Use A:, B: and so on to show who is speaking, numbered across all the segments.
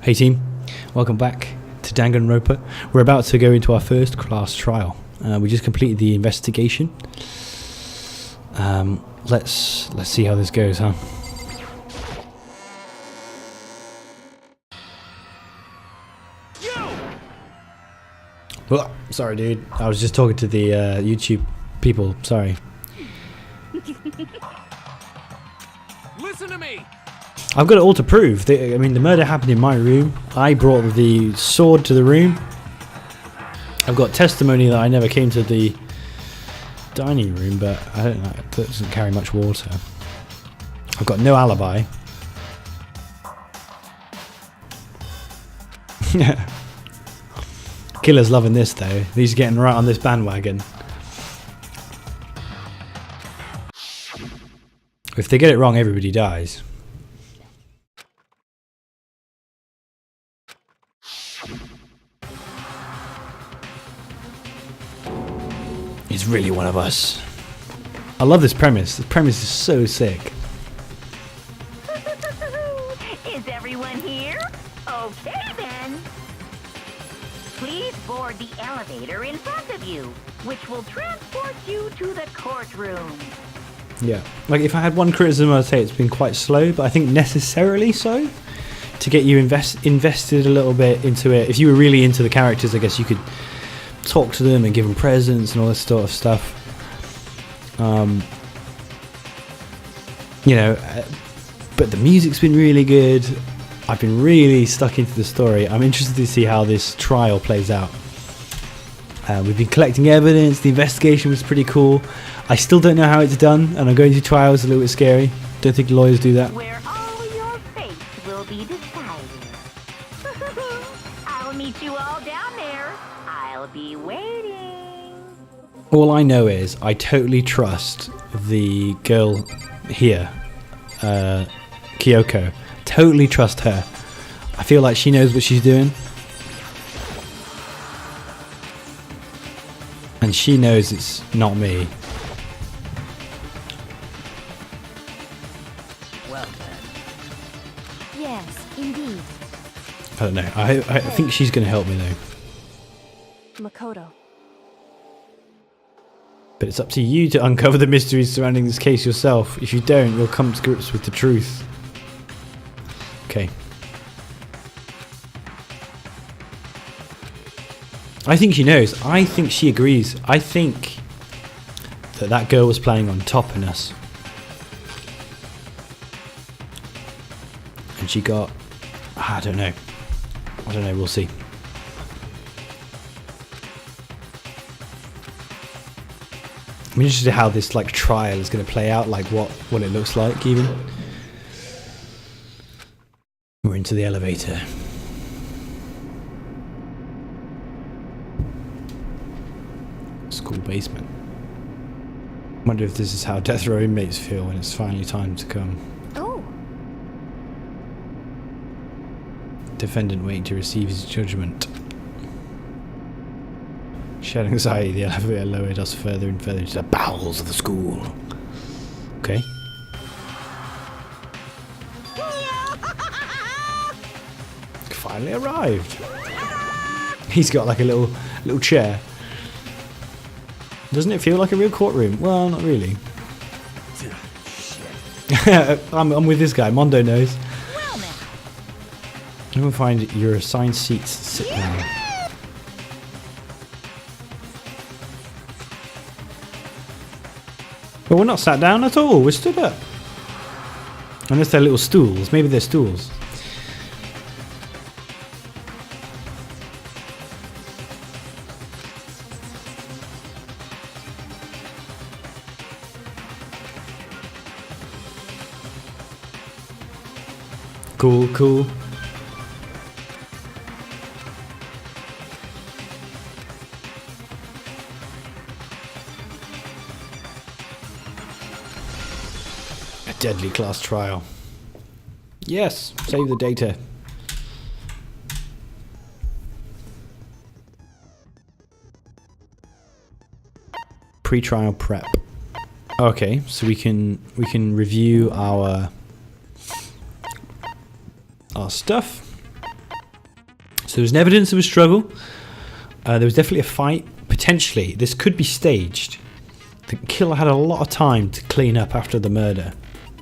A: Hey team, welcome back to Danganronpa. We're about to go into our first class trial. We just completed the investigation. Let's see how this goes, huh? Oh, sorry dude, I was just talking to the YouTube people, sorry.
B: Listen to me.
A: I've got it all to prove. I mean, the murder happened in my room. I brought the sword to the room. I've got testimony that I never came to the dining room, but I don't know. It doesn't carry much water. I've got no alibi. Killer's loving this though. He's getting right on this bandwagon. If they get it wrong, everybody dies. He's really one of us. I love this premise. This premise is so sick.
C: Is everyone here? Okay then. Please board the elevator in front of you, which will transport you to the courtroom.
A: Yeah. Like, if I had one criticism, I'd say it's been quite slow, but I think necessarily so. To get you invested a little bit into it. If you were really into the characters, I guess you could talk to them and give them presents and all this sort of stuff. You know, but the music's been really good. I've been really stuck into the story. I'm interested to see how this trial plays out. We've been collecting evidence. The investigation was pretty cool. I still don't know how it's done, and I'm going to trials a little bit scary. Don't think lawyers do that.
C: Where all your fates will be decided. I'll meet you all down there. I'll be waiting.
A: All I know is I totally trust the girl here, Kyoko. Totally trust her. I feel like she knows what she's doing. And she knows it's not me.
C: Well then. Yes, indeed.
A: I don't know. I think she's going to help me though.
D: Makoto.
A: But it's up to you to uncover the mysteries surrounding this case yourself. If you don't, you'll come to grips with the truth. Okay. I think she knows. I think she agrees. I think that girl was planning on topping us. And she got... I don't know. I don't know. We'll see. I'm interested in how this like trial is going to play out, like what it looks like even. We're into the elevator. School basement. Wonder if this is how death row inmates feel when it's finally time to come.
D: Oh.
A: Defendant waiting to receive his judgment. Shared anxiety, the elevator lowered us further and further into the bowels of the school. Okay. Finally arrived. He's got like a little chair. Doesn't it feel like a real courtroom? Well, not really. I'm with this guy. Mondo knows. You will find your assigned seats. Sit down. But we're not sat down at all. We're stood up. Unless they're little stools. Maybe they're stools. Cool, cool. A deadly class trial. Yes, save the data. Pre-trial prep. Okay, so we can review our stuff. So there was evidence of a struggle. There was definitely a fight. Potentially, this could be staged. The killer had a lot of time to clean up after the murder.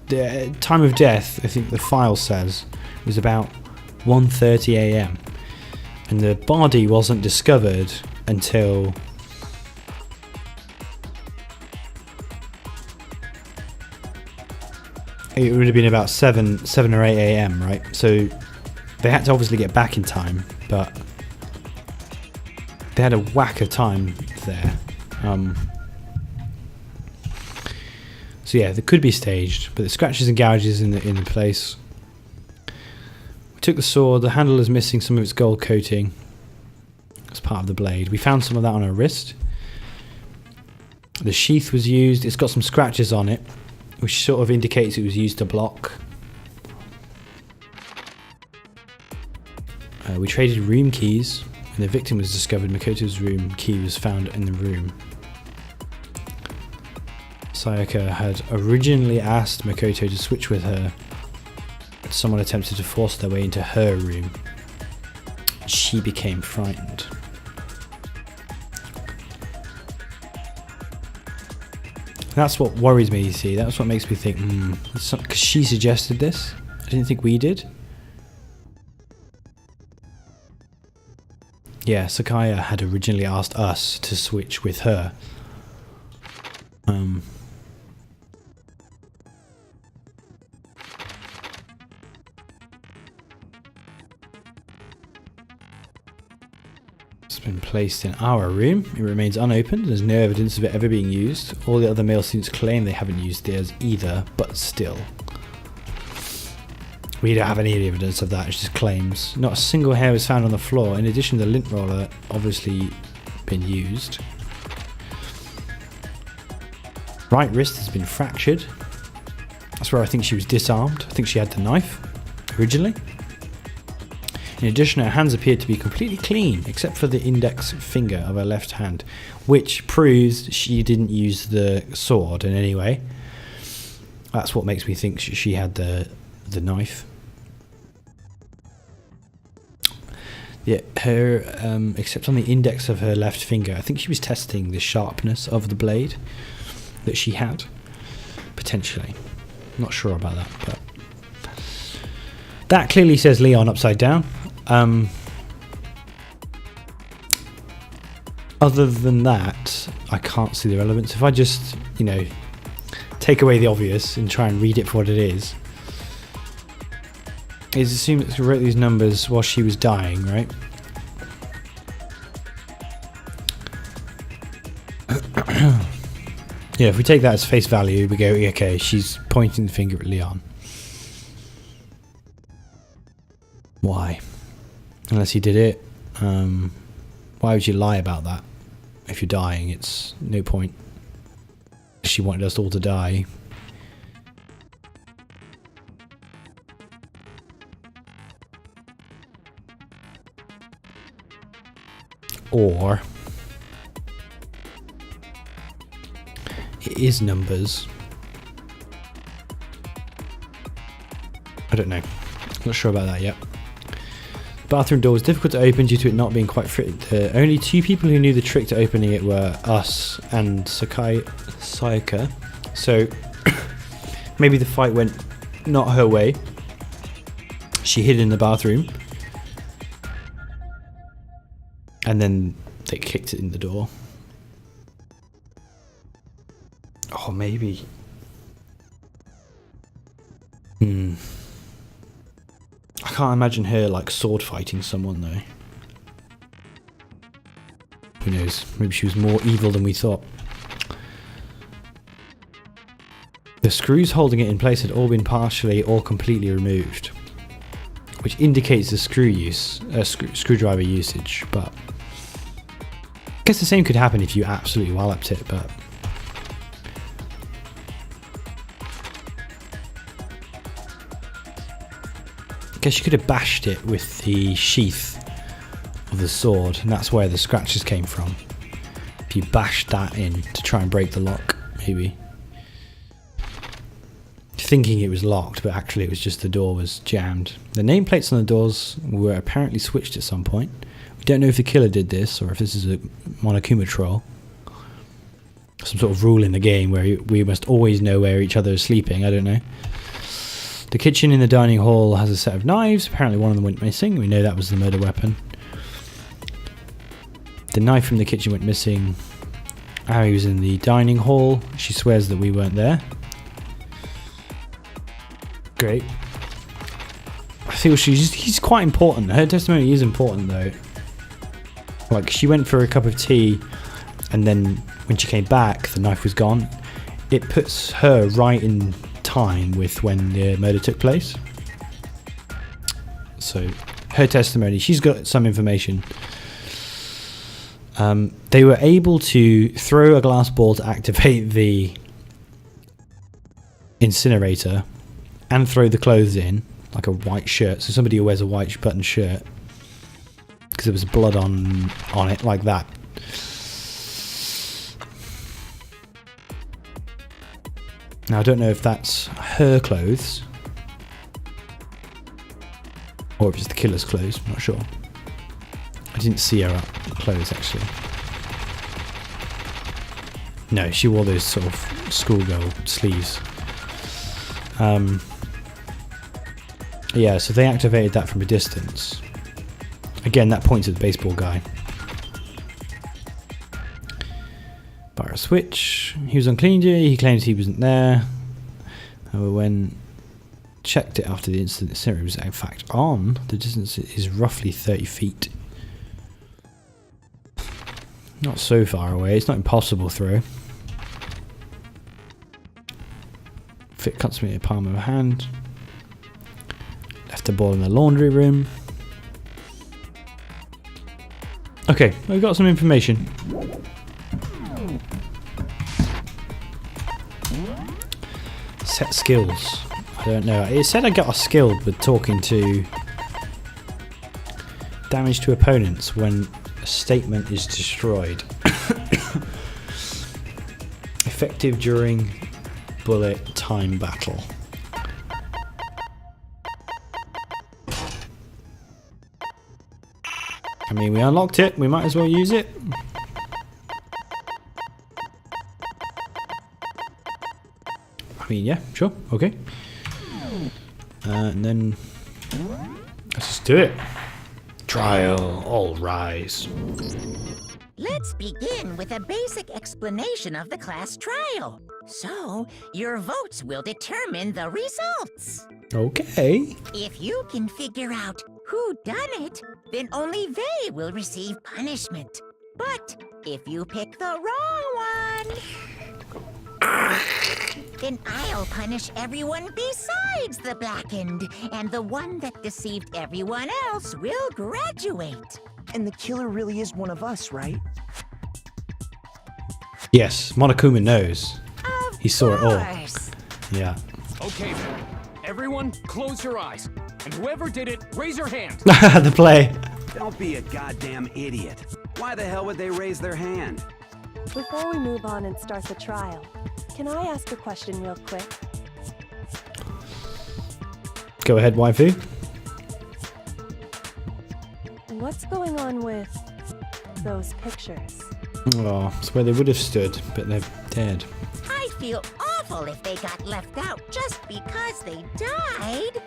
A: The time of death, I think the file says, was about 1:30 a.m. and the body wasn't discovered until it would have been about 7 or 8 a.m. right? So they had to obviously get back in time, but they had a whack of time there. So yeah, they could be staged, but the scratches and gouges in the place. We took the sword. The handle is missing some of its gold coating as part of the blade. We found some of that on her wrist. The sheath was used. It's got some scratches on it, which sort of indicates it was used to block. We traded room keys. When the victim was discovered, Makoto's room key was found in the room. Sayaka had originally asked Makoto to switch with her, but someone attempted to force their way into her room. She became frightened. That's what worries me, you see. That's what makes me think, because she suggested this. I didn't think we did. Yeah, Sakaya had originally asked us to switch with her. It's been placed in our room. It remains unopened. There's no evidence of it ever being used. All the other male students claim they haven't used theirs either, but still. We don't have any evidence of that, it's just claims. Not a single hair was found on the floor. In addition, the lint roller obviously been used. Right wrist has been fractured. That's where I think she was disarmed. I think she had the knife originally. In addition, her hands appeared to be completely clean, except for the index finger of her left hand, which proves she didn't use the sword in any way. That's what makes me think she had the knife. Yeah, her except on the index of her left finger, I think she was testing the sharpness of the blade that she had, potentially. I'm not sure about that, but that clearly says Leon upside down. Other than that, I can't see the relevance. If I just, take away the obvious and try and read it for what it is, it's assumed that she wrote these numbers while she was dying, right? Yeah, if we take that as face value, we go, okay, she's pointing the finger at Leon. Why? Unless he did it. Why would you lie about that? If you're dying, it's no point. She wanted us all to die. Or it is numbers. I don't know. Not sure about that yet. The bathroom door was difficult to open due to it not being quite fitted. Only two people who knew the trick to opening it were us and Sayaka. So maybe the fight went not her way. She hid in the bathroom. And then they kicked it in the door. Oh, maybe. I can't imagine her like sword fighting someone though. Who knows? Maybe she was more evil than we thought. The screws holding it in place had all been partially or completely removed, which indicates the screwdriver usage, but I guess the same could happen if you absolutely walloped it, but I guess you could have bashed it with the sheath of the sword, and that's where the scratches came from. If you bashed that in to try and break the lock, maybe. thinking it was locked, but actually it was just the door was jammed. The nameplates on the doors were apparently switched at some point. We don't know if the killer did this or if this is a Monokuma troll. Some sort of rule in the game where we must always know where each other is sleeping. I don't know. The kitchen in the dining hall has a set of knives. Apparently one of them went missing. We know that was the murder weapon. The knife from the kitchen went missing. Ari was in the dining hall. She swears that we weren't there. Great. I feel he's quite important. Her testimony is important though. Like, she went for a cup of tea and then when she came back the knife was gone. It puts her right in time with when the murder took place. So her testimony, she's got some information. They were able to throw a glass ball to activate the incinerator and throw the clothes in, like a white shirt. So somebody who wears a white button shirt, because there was blood on it, like that. Now I don't know if that's her clothes or if it's the killer's clothes. I'm not sure. I didn't see her clothes actually. No, she wore those sort of schoolgirl sleeves. Yeah, so they activated that from a distance. Again, that points at the baseball guy. Bar a switch. He was on clean duty. He claims he wasn't there. However, when checked it after the incident, the incinerator was in fact on. The distance is roughly 30 feet. Not so far away. It's not impossible through. Fit cuts me in the palm of a hand. Left the ball in the laundry room. Okay, we've got some information. Set skills. I don't know. It said I got a skill with talking to damage to opponents when a statement is destroyed. Effective during bullet time battle. I mean, we unlocked it. We might as well use it. I mean, yeah, sure, okay. And then let's just do it. Trial, all rise.
D: Let's begin with a basic explanation of the class trial. So, your votes will determine the results.
A: Okay.
D: If you can figure out who done it, then only they will receive punishment. But if you pick the wrong one, then I'll punish everyone besides the blackened, and the one that deceived everyone else will graduate.
E: And the killer really is one of us, right?
A: Yes, Monokuma knows. He saw it all. Yeah.
B: Okay, then. Everyone, close your eyes. And whoever did it, raise your hand.
A: The play.
F: Don't be a goddamn idiot. Why the hell would they raise their hand?
G: Before we move on and start the trial, can I ask a question real quick?
A: Go ahead, waifu.
G: What's going on with those pictures?
A: Oh, it's where they would have stood, but they're dead.
D: I feel awful if they got left out just because they died.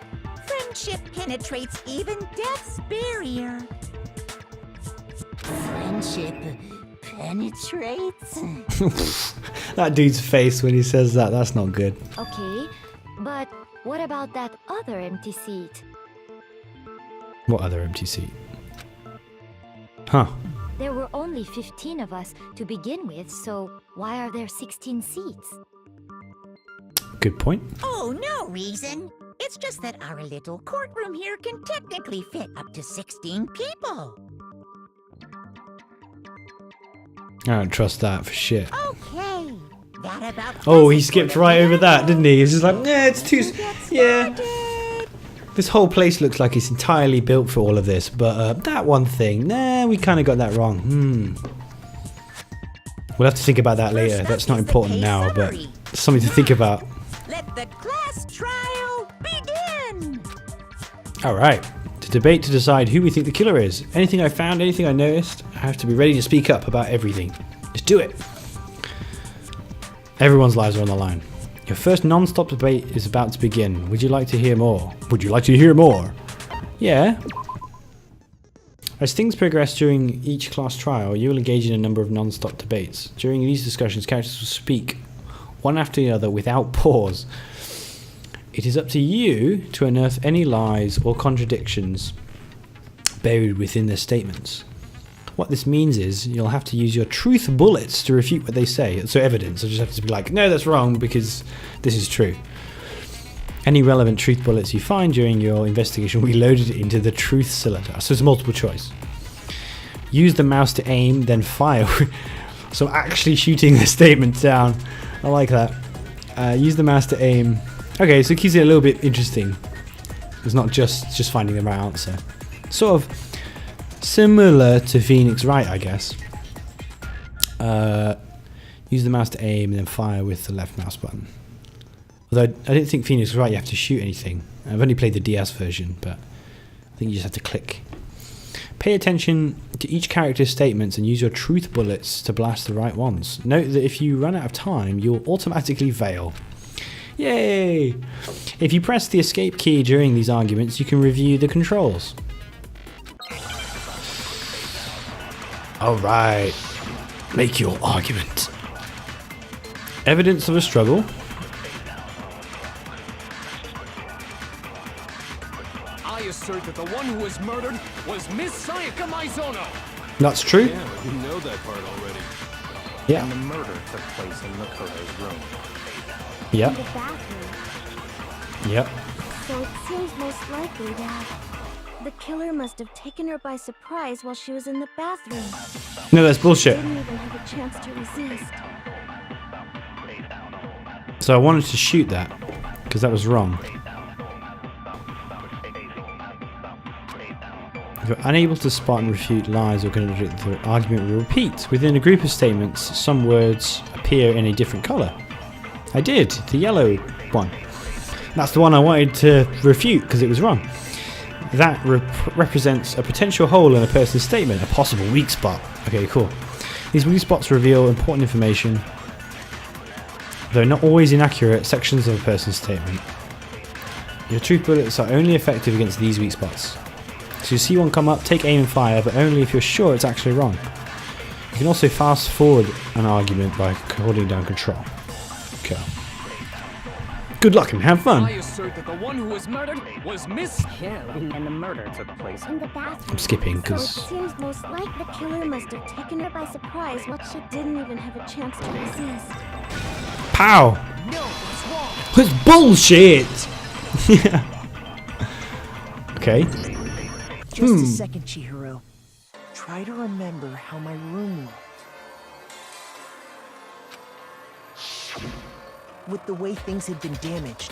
D: Friendship penetrates even death's barrier. Friendship penetrates?
A: That dude's face when he says that, that's not good.
H: Okay, but what about that other empty seat?
A: What other empty seat? Huh.
H: There were only 15 of us to begin with, so why are there 16 seats?
A: Good point.
D: Oh, no reason. It's just that our little courtroom here can technically fit up to 16 people.
A: I don't trust that for shit.
D: Okay. That about
A: Oh, he skipped right over that, didn't he? He's just like, yeah, it's too... Yeah. This whole place looks like it's entirely built for all of this, but that one thing, nah, we kind of got that wrong. We'll have to think about that later. That's not important now, but something to think about.
D: Let the class trial begin!
A: Alright. To debate to decide who we think the killer is. Anything I found, anything I noticed, I have to be ready to speak up about everything. Just do it. Everyone's lives are on the line. Your first non-stop debate is about to begin. Would you like to hear more? Would you like to hear more? Yeah. As things progress during each class trial, you will engage in a number of non-stop debates. During these discussions, characters will speak one after the other without pause. It is up to you to unearth any lies or contradictions buried within their statements. What this means is you'll have to use your truth bullets to refute what they say. So evidence. I just have to be like, no, that's wrong because this is true. Any relevant truth bullets you find during your investigation will be loaded into the truth cylinder. So it's multiple choice. Use the mouse to aim, then fire. So actually shooting the statement down. I like that. Use the mouse to aim. Okay, so it keeps it a little bit interesting. It's not just finding the right answer. Sort of similar to Phoenix Wright, I guess. Use the mouse to aim and then fire with the left mouse button. Although I don't think Phoenix Wright you have to shoot anything. I've only played the DS version, but I think you just have to click. Pay attention to each character's statements and use your truth bullets to blast the right ones. Note that if you run out of time, you'll automatically fail. Yay! If you press the escape key during these arguments, you can review the controls. Alright, make your argument. Evidence of a struggle.
B: I assert that the one who was murdered was Miss Sayaka Maizono.
A: That's true.
I: Yeah, we know that part already.
A: Yeah.
J: And the murder took place in Makoto's room.
A: Yep.
H: In the bathroom.
A: Yep.
G: So it seems most likely that the killer must have taken her by surprise while she was in the bathroom.
A: No, that's bullshit.
G: Didn't even have a chance to resist.
A: So I wanted to shoot that because that was wrong. If you're unable to spot and refute lies or contradict, the argument will repeat. Within a group of statements, some words appear in a different colour. I did, the yellow one. That's the one I wanted to refute because it was wrong. That represents a potential hole in a person's statement, a possible weak spot. Okay, cool. These weak spots reveal important information, though not always inaccurate sections of a person's statement. Your truth bullets are only effective against these weak spots. So you see one come up, take aim and fire, but only if you're sure it's actually wrong. You can also fast forward an argument by holding down control. Okay. Good luck and have fun.
B: I assert that the one who was murdered was Miss...
J: Yeah, and the murder took place
H: In the bathroom.
A: I'm skipping
G: So it
A: because
G: seems most like the killer must have taken her by surprise while she didn't even have a chance to resist.
A: pow.
B: No, that's wrong.
A: It's bullshit. Okay.
E: Just a second, Chihiro. Try to remember how my room looked. With the way things had been damaged,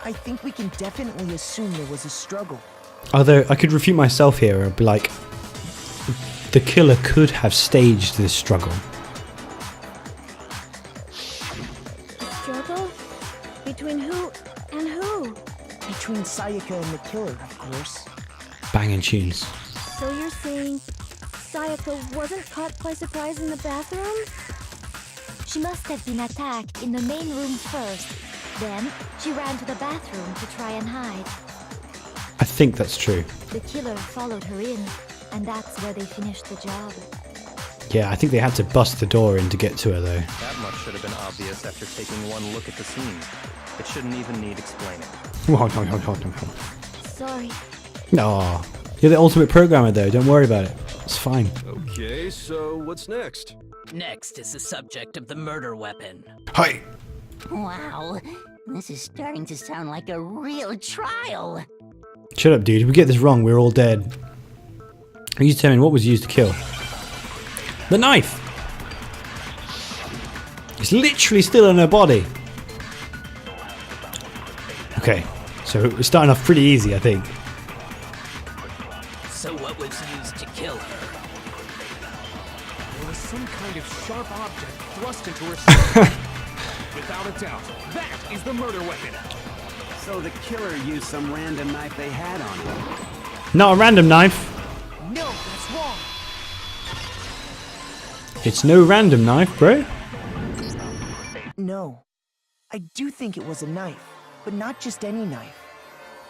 E: I think we can definitely assume there was a struggle.
A: Although I could refute myself here and be like, the killer could have staged this struggle.
G: Struggle? Between who and who?
E: Between Sayaka and the killer, of course.
A: Banging tunes.
G: So you're saying Sayaka wasn't caught by surprise in the bathroom?
H: She must have been attacked in the main room first. Then, she ran to the bathroom to try and hide.
A: I think that's true.
H: The killer followed her in, and that's where they finished the job.
A: Yeah, I think they had to bust the door in to get to her though.
J: that much should have been obvious after taking one look at the scene. It shouldn't even need explaining.
G: Sorry.
A: No, you're the ultimate programmer though, don't worry about it. It's fine.
I: Okay, so what's next?
K: Next is the subject of the murder weapon.
A: Hi.
D: Wow, this is starting to sound like a real trial.
A: Shut up, dude. If we get this wrong, we're all dead. You determine what was used to kill. The knife! It's literally still in her body. Okay, so we're starting off pretty easy, I think.
K: So what was used to kill her?
B: There was some kind of sharp object thrust into her stomach. Without a doubt, that is the murder weapon.
F: So the killer used some random knife they had on him.
A: Not a random knife.
E: No, that's wrong.
A: It's no random knife, bro.
E: No. I do think it was a knife, but not just any knife.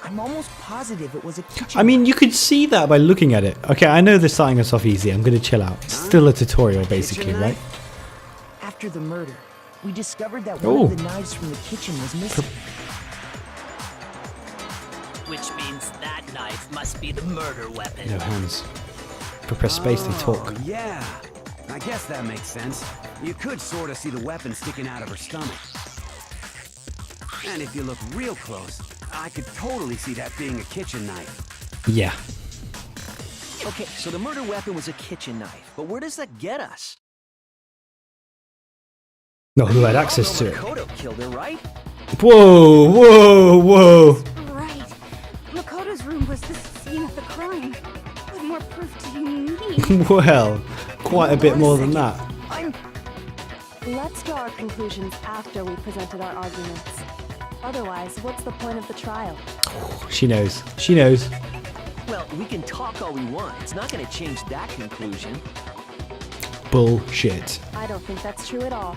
E: I'm almost positive it was a kitchen
A: I mean, you could see that by looking at it. Okay, I know they're starting us off easy. I'm going to chill out. It's still a tutorial, basically, right?
E: After the murder, we discovered that one of the knives from the kitchen was missing.
K: Which means that knife must be the murder weapon.
A: No hands. If I press space, they talk.
F: Yeah, I guess that makes sense. You could sort of see the weapon sticking out of her stomach. And if you look real close, I could totally see that being a kitchen knife.
A: Yeah.
E: Okay, so the murder weapon was a kitchen knife, but where does that get us?
A: No, who had access to it?
E: Makoto killed her, right?
A: Whoa, whoa, whoa.
G: Right. Makoto's room was the scene of the crime. What more proof do you need?
A: Well, quite a bit more than that.
L: Let's draw our conclusions after we presented our arguments. Otherwise, what's the point of the trial?
A: She knows. She knows.
E: Well, we can talk all we want. It's not going to change that conclusion.
A: Bullshit.
L: I don't think that's true at all.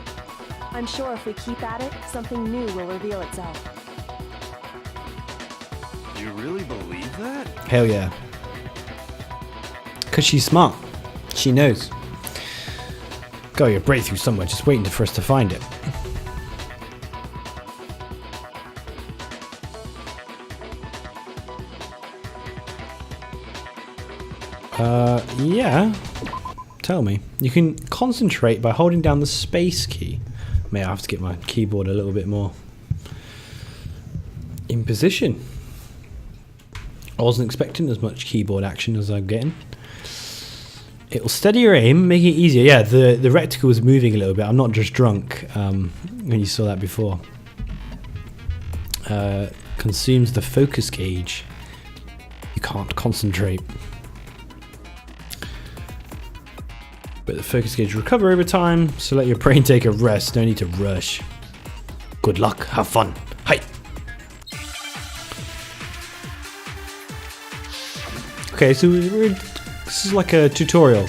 L: I'm sure if we keep at it, something new will reveal itself.
I: You really believe that?
A: Hell yeah. Because she's smart. She knows. Got your breakthrough somewhere, just waiting for us to find it. Yeah. Tell me. You can concentrate by holding down the space key. May I have to get my keyboard a little bit more in position. I wasn't expecting as much keyboard action as I'm getting. It will steady your aim, make it easier. Yeah, the reticle is moving a little bit. I'm not just drunk, when you saw that before. Consumes the focus gauge. You can't concentrate. But the focus gauge will recover over time, so let your brain take a rest. No need to rush. Good luck, have fun. Hi! Okay, so this is like a tutorial.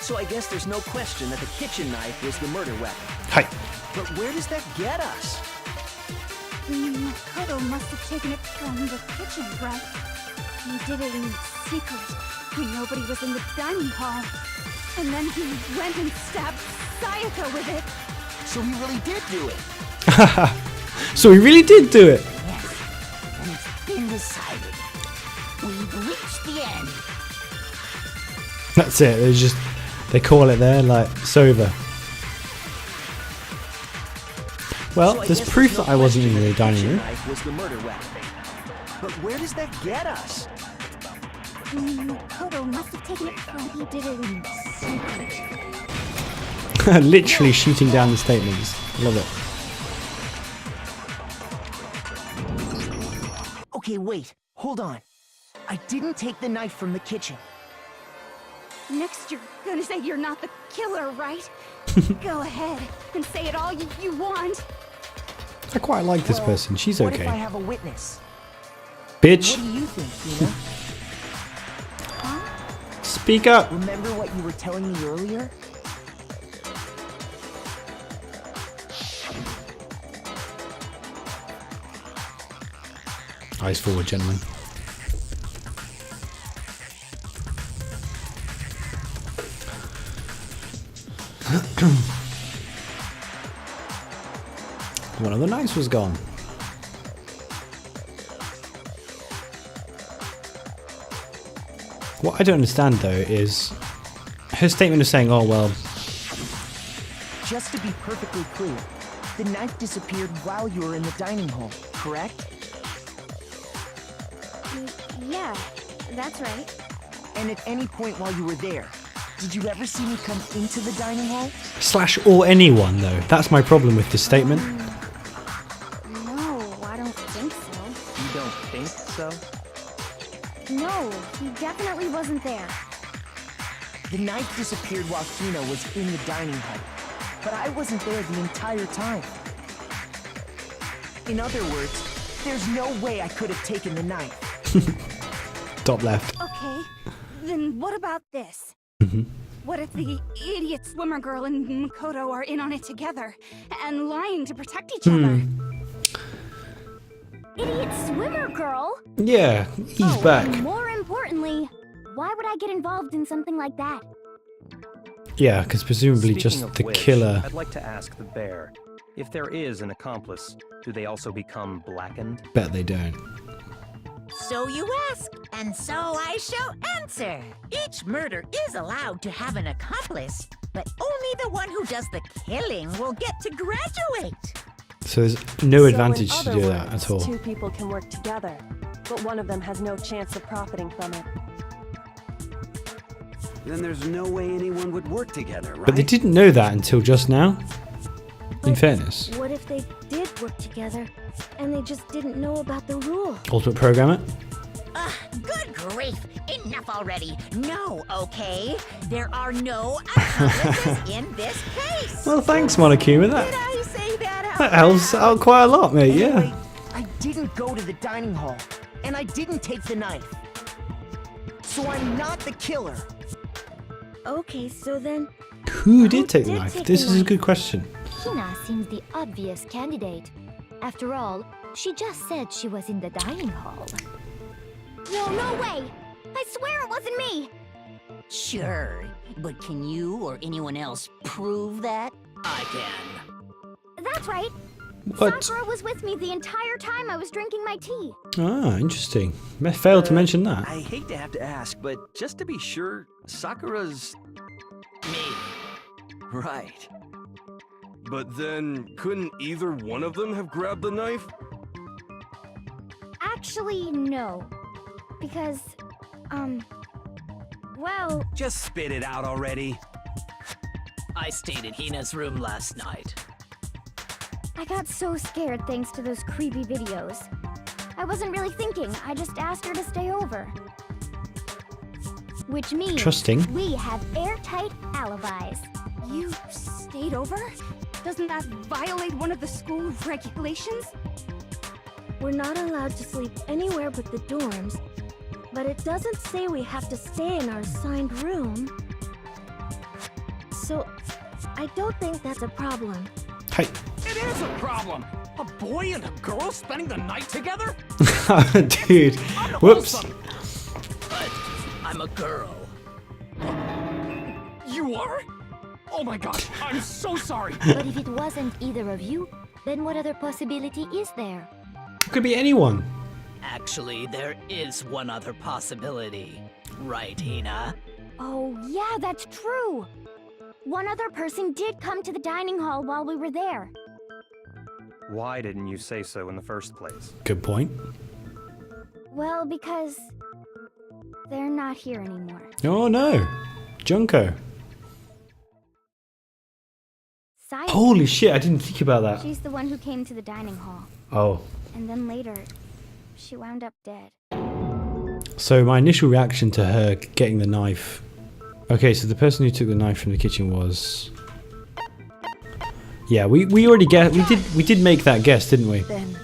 E: So I guess there's no question that the kitchen knife was the murder weapon.
A: Hi.
E: But where does that get us?
G: Makoto must have taken it from the kitchen, right? He did it in secret when nobody was in the dining hall. And then he went and stabbed Sayaka with it.
E: So he really did do it.
A: So he really did do it.
D: Yes, and it's been decided. We've reached the end.
A: That's it. They call it there, like it's over. Well, there's proof that I wasn't in the dining room.
E: Was the murder weapon. But where does that get us?
G: Makoto must have taken it from. He did it in secret.
A: Literally shooting down the statements. Love it.
E: Okay, wait. Hold on. I didn't take the knife from the kitchen.
G: Next, you're gonna say you're not the killer, right? Go ahead and say it all you want.
A: I quite like this person. She's
E: What
A: okay.
E: if I have a witness?
A: Bitch.
E: What do you think, Tina?
A: Speak up.
E: Remember what you were telling me earlier?
A: Eyes forward, gentlemen. One of the knives was gone. What I don't understand though is her statement of saying, oh well.
E: Just to be perfectly clear, the knife disappeared while you were in the dining hall, correct?
G: Yeah, that's right.
E: And at any point while you were there, did you ever see me come into the dining hall?
A: Slash or anyone though. That's my problem with this statement.
G: No, I don't think so.
E: You don't think so?
G: No, he definitely wasn't there.
E: The knife disappeared while Hina was in the dining hall. but I wasn't there the entire time. In other words, there's no way I could have taken the knife.
A: Top left.
G: Okay, then what about this? What if the idiot swimmer girl and Makoto are in on it together and lying to protect each other?
H: Idiot swimmer girl?
A: Yeah, he's back.
H: And more importantly, why would I get involved in something like that?
A: Yeah, because presumably
J: Speaking
A: just
J: of
A: the
J: which,
A: killer.
J: I'd like to ask the bear, if there is an accomplice, do they also become blackened?
A: Bet they don't.
D: So you ask, and so I shall answer. Each murder is allowed to have an accomplice, but only the one who does the killing will get to graduate.
A: So there's no
L: So
A: advantage
L: in
A: to
L: other
A: do that
L: words,
A: at all.
L: Two people can work together, but one of them has no chance of profiting from it.
F: Then there's no way anyone would work together, right?
A: But they didn't know that until just now. In fairness.
H: What if they did work together and they just didn't know about the rule?
A: Ultimate Programmer.
D: Good grief! Enough already. No, okay? There are no accomplices in this case.
A: Well, thanks, Monokuma.
D: Did I say that out
A: That helps out quite a lot, mate.
E: Anyway,
A: Yeah.
E: I didn't go to the dining hall, and I didn't take the knife. So I'm not the killer.
H: Okay, so then
A: Who did take the
H: did
A: knife?
H: take
A: This
H: the
A: is a
H: knife?
A: good question.
H: Hina seems the obvious candidate. After all, she just said she was in the dining hall. No, no way! I swear it wasn't me!
C: Sure, but can you or anyone else prove that?
K: I can.
H: That's right.
A: What?
H: Sakura was with me the entire time I was drinking my tea.
A: Ah, interesting. Failed to mention that.
I: I hate to have to ask, but just to be sure, Sakura's...
K: Me.
I: Right. But then, couldn't either one of them have grabbed the knife?
H: Actually, no. Because, well,
F: Just spit it out already.
K: I stayed in Hina's room last night.
H: I got so scared thanks to those creepy videos. I wasn't really thinking, I just asked her to stay over. Which means
A: Trusting.
H: we have airtight alibis.
G: You stayed over? Doesn't that violate one of the school regulations?
H: We're not allowed to sleep anywhere but the dorms, but it doesn't say we have to stay in our assigned room. So, I don't think that's a problem.
A: Hey.
B: It is a problem! A boy and a girl spending the night together?
A: Dude. Whoops.
K: But I'm a girl.
B: You are? Oh my god, I'm so sorry!
H: But if it wasn't either of you, then what other possibility is there?
A: Could be anyone.
K: Actually, there is one other possibility. Right, Hina?
H: Oh, yeah, that's true. One other person did come to the dining hall while we were there.
J: Why didn't you say so in the first place?
A: Good point.
H: Well, because they're not here anymore.
A: Oh no. Junko.
H: Sayaka,
A: Holy shit, I didn't think about that.
H: she's the one who came to the dining hall.
A: Oh.
H: And then later, she wound up dead.
A: So my initial reaction to her getting the knife. Okay, so the person who took the knife from the kitchen was. Yeah, we already we did make that guess, didn't we?
E: Then,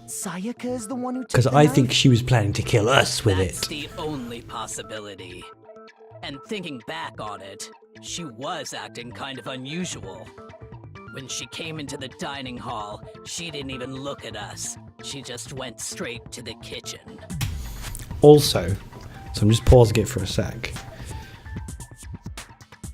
E: Sayaka is the one who took
A: Because
E: the
A: I
E: knife?
A: think she was planning to kill us with
K: That's
A: it.
K: the only possibility. And thinking back on it, she was acting kind of unusual. When she came into the dining hall, she didn't even look at us. She just went straight to the kitchen.
A: Also, so I'm just pausing it for a sec.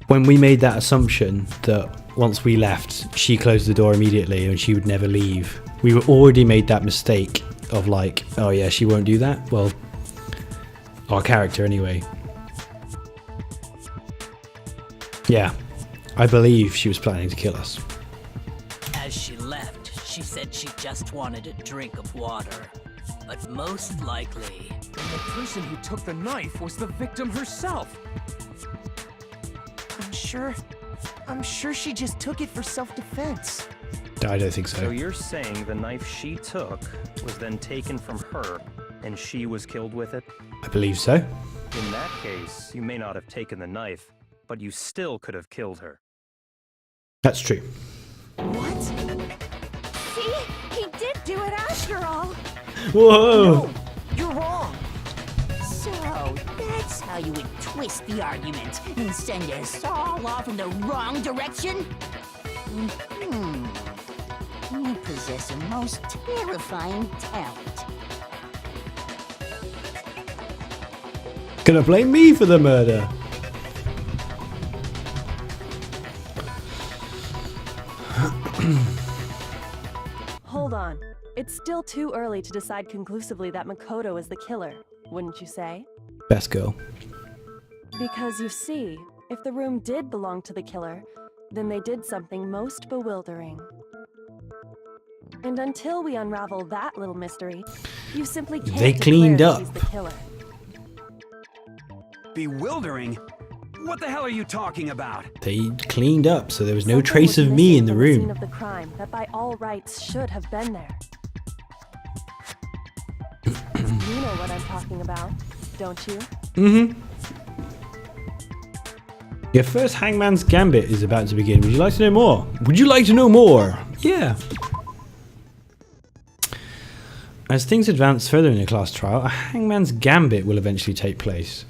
A: When we made that assumption that once we left, she closed the door immediately and she would never leave, we were already made that mistake of like, oh yeah, she won't do that. Well, our character anyway. Yeah, I believe she was planning to kill us.
K: As she left, she said she just wanted a drink of water. But most likely...
B: And the person who took the knife was the victim herself!
E: I'm sure she just took it for self-defense.
A: I don't think
J: So
A: so.
J: you're saying the knife she took was then taken from her, and she was killed with it?
A: I believe so.
J: In that case, you may not have taken the knife, but you still could have killed her.
A: That's true.
E: What?
G: See? He did do it after all.
A: Whoa!
E: No, you're wrong.
D: So, that's how you would twist the argument and send us all off in the wrong direction? You possess a most terrifying talent.
A: Gonna blame me for the murder.
L: Hold on. It's still too early to decide conclusively that Makoto is the killer, wouldn't you say?
A: Best girl.
L: Because you see, if the room did belong to the killer, then they did something most bewildering. And until we unravel that little mystery, you simply can't
A: They
L: declare
A: cleaned
L: that
A: up.
L: he's the killer.
F: Bewildering? What the hell are you talking about?
A: They cleaned up, so there was no
L: Something
A: trace
L: was
A: of me
L: missing
A: in the
L: from scene
A: room.
L: of the crime that by all rights should have been there. You know what I'm talking about, don't you?
A: Mm-hmm. Your first Hangman's Gambit is about to begin. Would you like to know more? Would you like to know more? Yeah. As things advance further in the class trial, a Hangman's Gambit will eventually take place.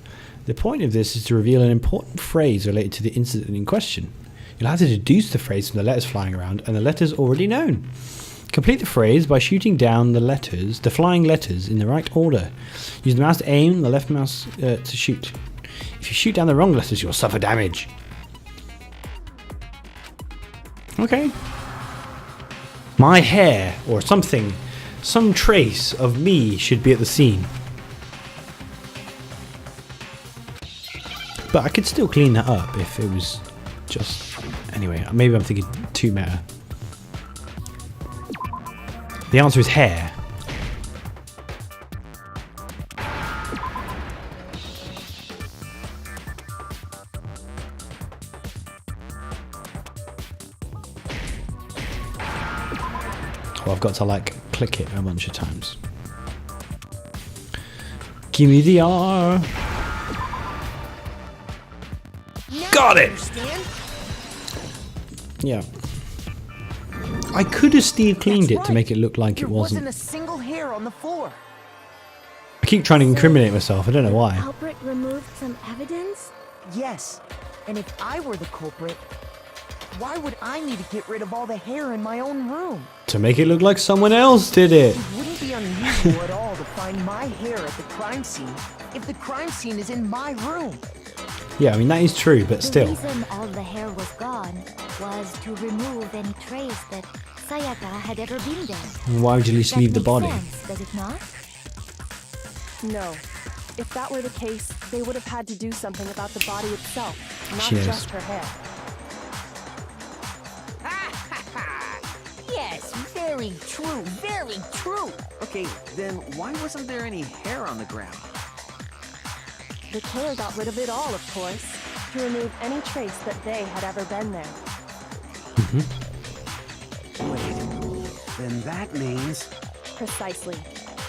A: The point of this is to reveal an important phrase related to the incident in question. You'll have to deduce the phrase from the letters flying around and the letters already known. Complete the phrase by shooting down the flying letters in the right order. Use the mouse to aim, the left mouse to shoot. If you shoot down the wrong letters, you'll suffer damage. Okay. My hair, or something, some trace of me should be at the scene. But I could still clean that up if it was just... Anyway, maybe I'm thinking too meta. The answer is hair. Oh, I've got to like click it a bunch of times. Give me the R. Got it! Yeah. I could have Steve cleaned it to make it look like it wasn't.
E: There wasn't a single hair on the floor.
A: I keep trying to incriminate myself. I don't know
G: The
A: why.
G: culprit removed some evidence?
E: Yes, and if I were the culprit, why would I need to get rid of all the hair in my own room?
A: To make it look like someone else did it.
E: It wouldn't be unusual at all to find my hair at the crime scene if the crime scene is in my room.
A: Yeah, I mean, that is true, but
H: The
A: still.
H: reason all the hair was gone was to remove any trace that Sayaka had ever been there.
A: Why would you at least
H: That
A: leave the
H: makes
A: body?
H: sense, does it not?
L: No. If that were the case, they would have had to do something about the body itself, not
A: Cheers.
L: just her hair.
D: Yes, very true, very true.
E: Okay, then why wasn't there any hair on the ground?
L: The killer got rid of it all, of course, to remove any trace that they had ever been there.
F: Wait, then that means...
L: Precisely.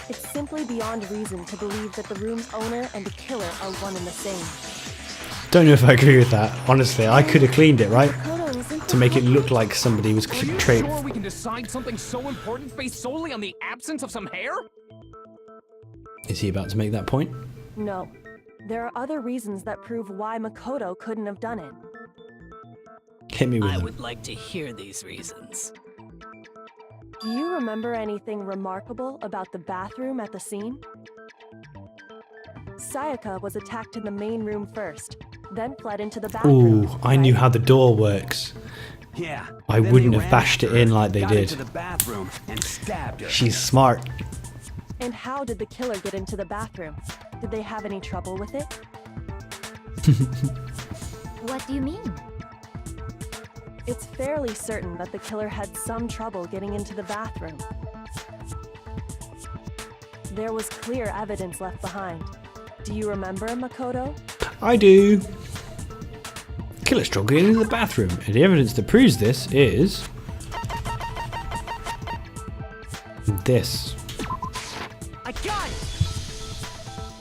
L: It's simply beyond reason to believe that the room's owner and the killer are one and the same.
A: Don't know if I agree with that. Honestly, I could have cleaned it, right?
G: Makoto isn't
A: To make it look like somebody was
B: Are you
A: tra-
B: sure we can decide something so important based solely on the absence of some hair?
A: Is he about to make that point?
L: No. There are other reasons that prove why Makoto couldn't have done it.
A: Hit me with
K: I
A: them.
K: would like to hear these reasons.
L: Do you remember anything remarkable about the bathroom at the scene? Sayaka was attacked in the main room first, then fled into the bathroom.
A: Ooh, I knew how the door works.
F: Yeah.
A: I
F: then
A: wouldn't
F: they
A: have
F: ran
A: bashed it
F: after
A: in
F: her,
A: like they
F: got
A: did.
F: into the bathroom and stabbed her.
A: She's smart.
L: And how did the killer get into the bathroom? Did they have any trouble with it?
H: What do you mean?
L: It's fairly certain that the killer had some trouble getting into the bathroom. There was clear evidence left behind. Do you remember, Makoto?
A: I do. Killer struggled getting into the bathroom, and the evidence that proves this is... this.
E: I got it!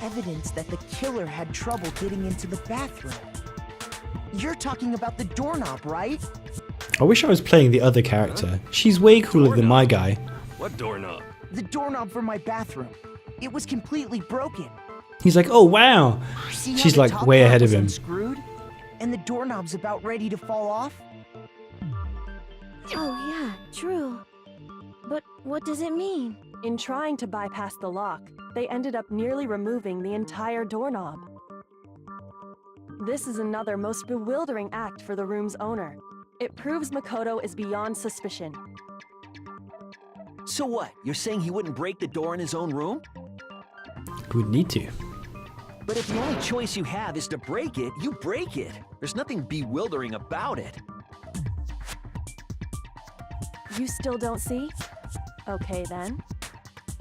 E: Evidence that the killer had trouble getting into the bathroom. You're talking about the doorknob, right?
A: I wish I was playing the other character. She's way cooler than my guy.
I: What doorknob?
E: The doorknob for my bathroom. It was completely broken.
A: He's like, oh wow.
E: See how
A: She's
E: the
A: like
E: top
A: way
E: part
A: ahead of
E: was
A: him.
E: unscrewed? And the doorknob's about ready to fall off?
G: Oh yeah, true. But what does it mean?
L: In trying to bypass the lock, they ended up nearly removing the entire doorknob. This is another most bewildering act for the room's owner. It proves Makoto is beyond suspicion.
M: So what? You're saying he wouldn't break the door in his own room?
A: He would need to.
M: But if the only choice you have is to break it, you break it. There's nothing bewildering about it.
L: You still don't see? Okay then.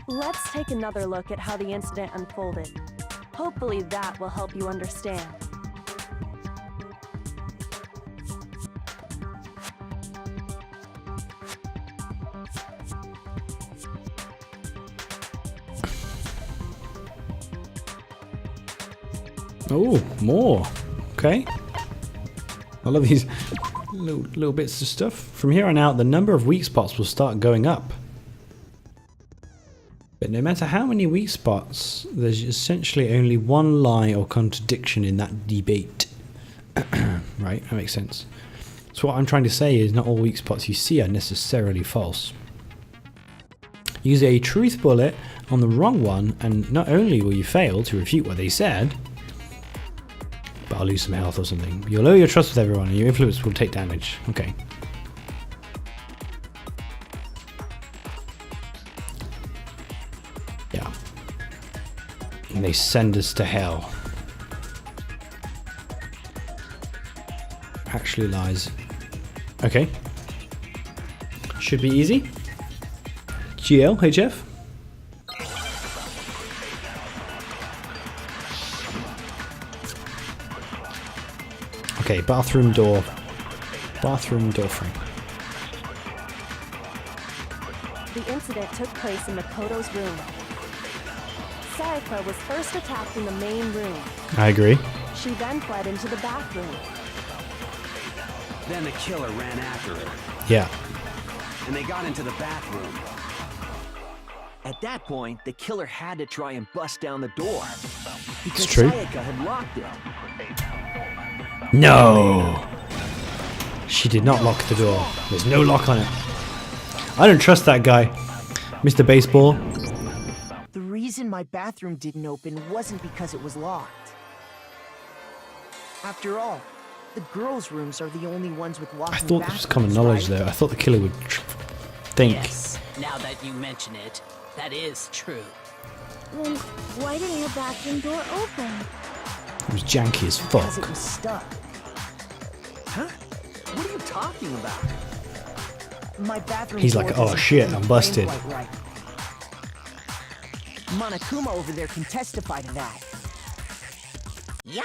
L: Let's take another look at how the incident unfolded. Hopefully that will help you understand.
A: Oh, more. Okay. I love these little bits of stuff. From here on out, the number of weak spots will start going up. But no matter how many weak spots, there's essentially only one lie or contradiction in that debate. Right, that makes sense. So what I'm trying to say is not all weak spots you see are necessarily false. Use a truth bullet on the wrong one, and not only will you fail to refute what they said, but I'll lose some health or something. You'll lower your trust with everyone and your influence will take damage. Okay. Yeah. And they send us to hell. Actually lies. Okay. Should be easy. GL, HF. Okay, bathroom door. Bathroom door frame.
L: The incident took place in Makoto's room. Sayaka was first attacked in the main room.
A: I agree.
L: She then fled into the bathroom.
F: Then the killer ran after her.
A: Yeah.
F: And they got into the bathroom.
M: At that point, the killer had to try and bust down the door. Because
A: It's true.
M: Sayaka had locked it.
A: No! She did not lock the door. There's no lock on it. I don't trust that guy. Mr. Baseball.
E: The reason my bathroom didn't open wasn't because it was locked. After all, the girls' rooms are the only ones with locking
A: I thought this was common
E: bathrooms,
A: knowledge
E: right?
A: though. I thought the killer would think.
K: Yes, now that you mention it, that is true.
G: Then why didn't the bathroom door open?
A: It was janky as
E: Because
A: fuck.
E: it was stuck.
M: Huh? What are you talking about?
E: My bathroom
A: He's
E: door
A: like, oh
E: doesn't
A: shit,
E: frame
A: I'm busted.
E: quite right. Monokuma over there can testify to that.
D: Yup,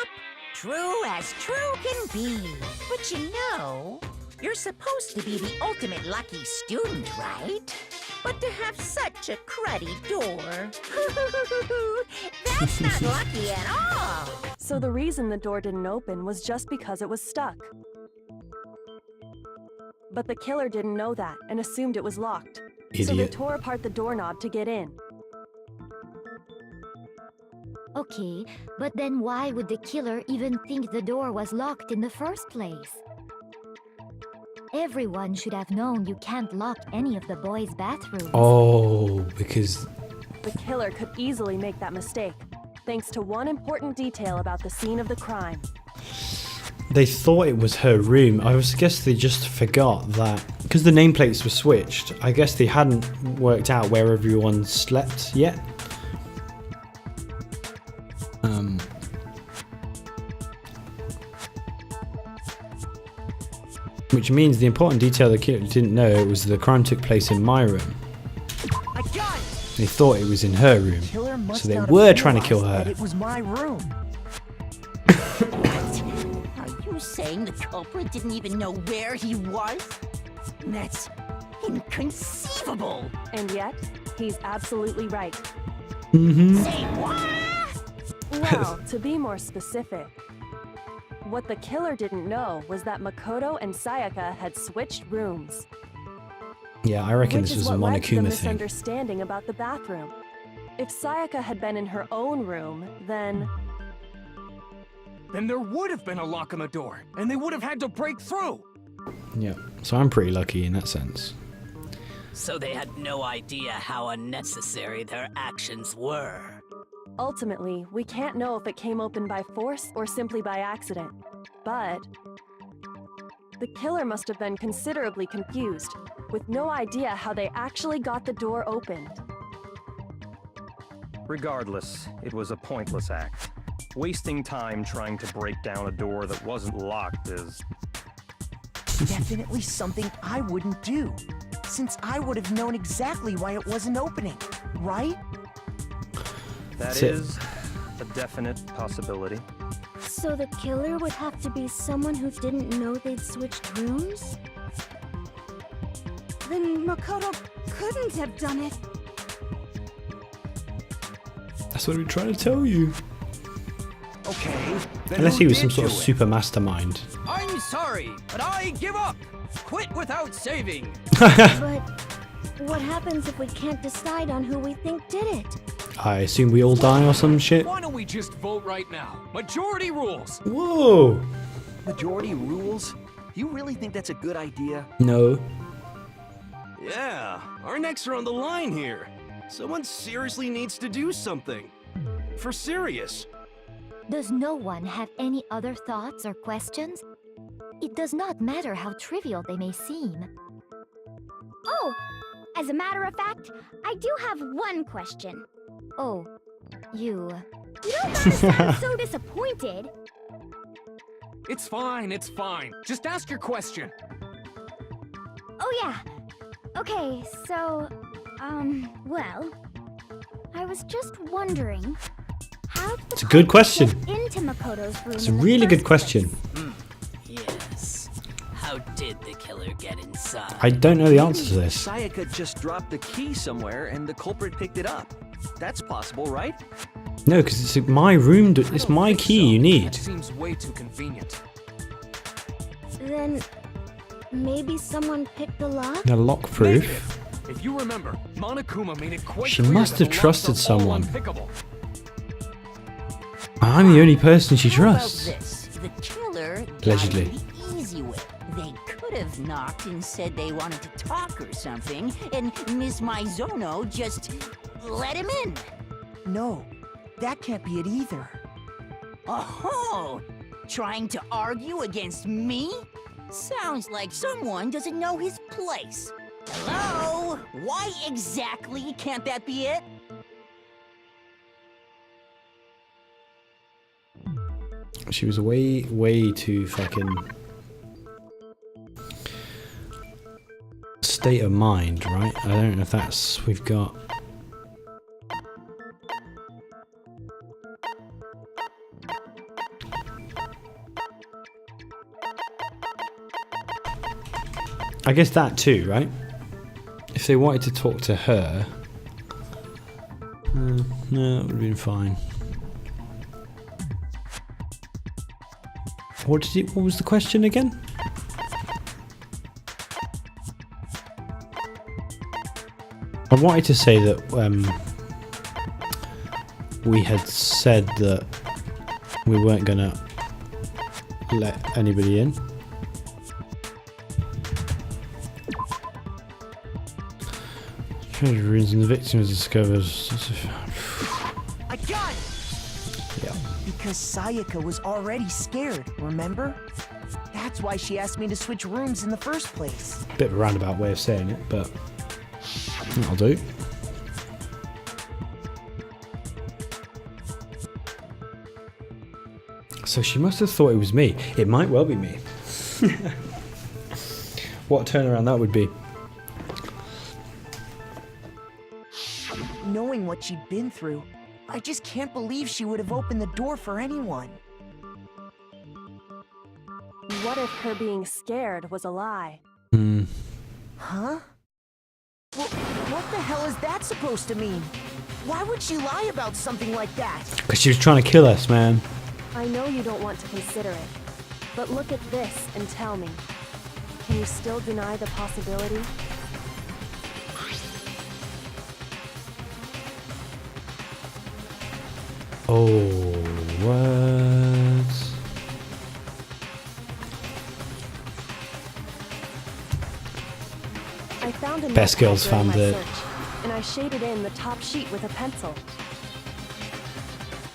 D: true as true can be. But you know, you're supposed to be the ultimate lucky student, right? But to have such a cruddy door, that's not lucky at all.
L: So the reason the door didn't open was just because it was stuck. But the killer didn't know that and assumed it was locked. So they
A: Idiot.
L: tore apart the doorknob to get in.
H: Okay, but then why would the killer even think the door was locked in the first place? Everyone should have known you can't lock any of the boys' bathrooms.
A: Oh, because
L: The killer could easily make that mistake, thanks to one important detail about the scene of the crime.
A: they thought it was her room. I guess they just forgot that. Because the nameplates were switched, I guess they hadn't worked out where everyone slept yet. Which means the important detail the killer didn't know was the crime took place in my room.
E: I got it!
A: They thought it was in her room.
E: Killer must
A: So they
E: not
A: were
E: have
A: trying to kill
E: realized
A: her.
E: that it was my room.
D: Are you saying the culprit didn't even know where he was? That's inconceivable.
L: And yet, he's absolutely right.
A: Mm-hmm.
D: Say what?
L: Well, to be more specific, What the killer didn't know was that Makoto and Sayaka had switched rooms.
A: Yeah, I reckon
L: Which
A: this
L: is
A: is a
L: what led to the
A: Monokuma thing.
L: misunderstanding about the bathroom. If Sayaka had been in her own room, then
B: there would have been a lock on the door, and they would have had to break through.
A: Yeah, so I'm pretty lucky in that sense.
K: So they had no idea how unnecessary their actions were.
L: ultimately, we can't know if it came open by force or simply by accident. But the killer must have been considerably confused, with no idea how they actually got the door opened.
J: Regardless, it was a pointless act. Wasting time trying to break down a door that wasn't locked is...
E: definitely something I wouldn't do, since I would have known exactly why it wasn't opening, right?
J: That is a definite possibility.
H: So the killer would have to be someone who didn't know they'd switched rooms?
G: Then Makoto couldn't have done it.
A: That's what we're trying to tell you.
F: Okay.
A: Unless he was some sort of super mastermind.
F: I'm sorry, but I give up. Quit without saving.
H: But what happens if we can't decide on who we think did it?
A: I assume we all die or some shit.
B: Why don't we just vote right now? Majority rules.
A: Whoa.
M: Majority rules? You really think that's a good idea?
A: No.
I: Yeah, our necks are on the line here. Someone seriously needs to do something. For serious.
H: Does no one have any other thoughts or questions? It does not matter how trivial they may seem.
G: Oh, as a matter of fact, I do have one question.
H: Oh, you
G: don't gotta sound so disappointed.
B: It's fine, it's fine. Just ask your question.
G: Oh yeah. Okay, so, well, I was just wondering, how did
A: It's a good question.
G: get into Makoto's room?
A: It's a really good question.
K: Yes. How did the killer get inside?
A: I don't know the answer to this.
M: Sayaka just dropped the key somewhere and the culprit picked it up. That's possible, right?
A: No, because it's my room. It's my key you need.
B: Seems way too convenient.
H: Then maybe someone picked the lock?
A: The lock proof.
B: If you remember, Monokuma made it quite
A: She
B: clear
A: must
B: that
A: have
B: the
A: trusted
B: locks are all
A: someone.
B: unpickable.
A: I'm the only person she
C: How about
A: trusts.
C: this? The killer
A: Allegedly.
C: got it the easy way. They could have knocked and said they wanted to talk or something, and Miss Maizono just let him in.
E: No, that can't be it either.
C: Oh, trying to argue against me? Sounds like someone doesn't know his place. Hello? Why exactly can't that be it?
A: She was way too fucking state of mind, right? I don't know if that's we've got. I guess that too, right? If they wanted to talk to her, no, it would have been fine. What was the question again? I wanted to say that we had said that we weren't gonna let anybody in. Treasure rooms and the victim was discovered.
E: I got it!
A: Yeah.
E: Because Sayaka was already scared, remember? That's why she asked me to switch rooms in the first place.
A: Bit of a roundabout way of saying it, but that'll do. So she must have thought it was me. It might well be me. What a turnaround that would be.
E: Knowing what she'd been through, I just can't believe she would have opened the door for anyone.
L: What if her being scared was a lie?
E: Huh? Well, what the hell is that supposed to mean? Why would she lie about something like that?
A: Because she was trying to kill us, man.
L: I know you don't want to consider it, But look at this and tell me. Can you still deny the possibility?
A: Oh, what?
L: I found a
A: Best
L: notepad
A: girls
L: during
A: found
L: my
A: it.
L: search, and I shaded in the top sheet with a pencil.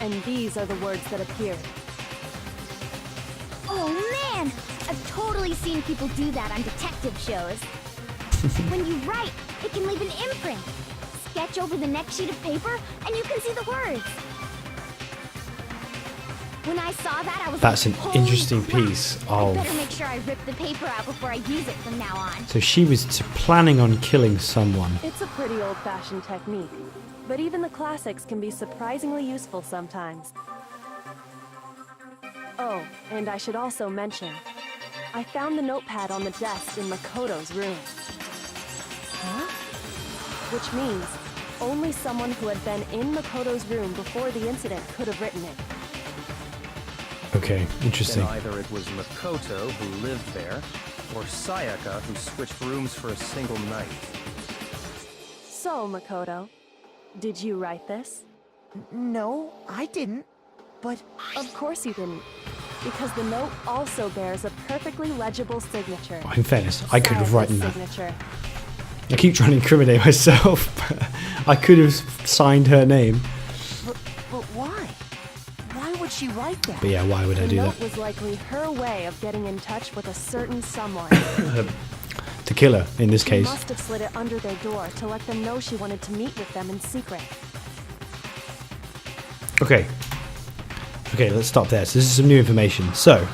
L: And these are the words that appeared.
H: Oh man! I've totally seen people do that on detective shows. When you write, it can leave an imprint. Sketch over the next sheet of paper, and you can see the words. When I saw that, I was
A: That's
H: like,
A: an
H: "Holy
A: interesting
H: crap.
A: piece
H: I
A: of...
H: better make sure I rip the paper out before I use it from now on."
A: So she was planning on killing someone.
L: It's a pretty old-fashioned technique, but even the classics can be surprisingly useful sometimes. Oh, and I should also mention, I found the notepad on the desk in Makoto's room. Huh? Which means only someone who had been in Makoto's room before the incident could have written it.
A: Okay, interesting.
J: Then either it was Makoto who lived there, or Sayaka who switched rooms for a single night.
L: So, Makoto, did you write this?
E: No, I didn't. But
L: Of course you didn't, because the note also bears a perfectly legible signature.
A: In fairness, I could have written that.
L: Signature.
A: I keep trying to incriminate myself, but I could have signed her name.
E: but why? Why would she write that?
A: But yeah, why would I
L: The
A: do
L: note
A: that?
L: was likely her way of getting in touch with a certain someone.
A: To kill her, in this
L: She
A: case.
L: must have slid it under their door to let them know she wanted to meet with them in secret.
A: Okay. Okay, let's stop there. So this is some new information. So,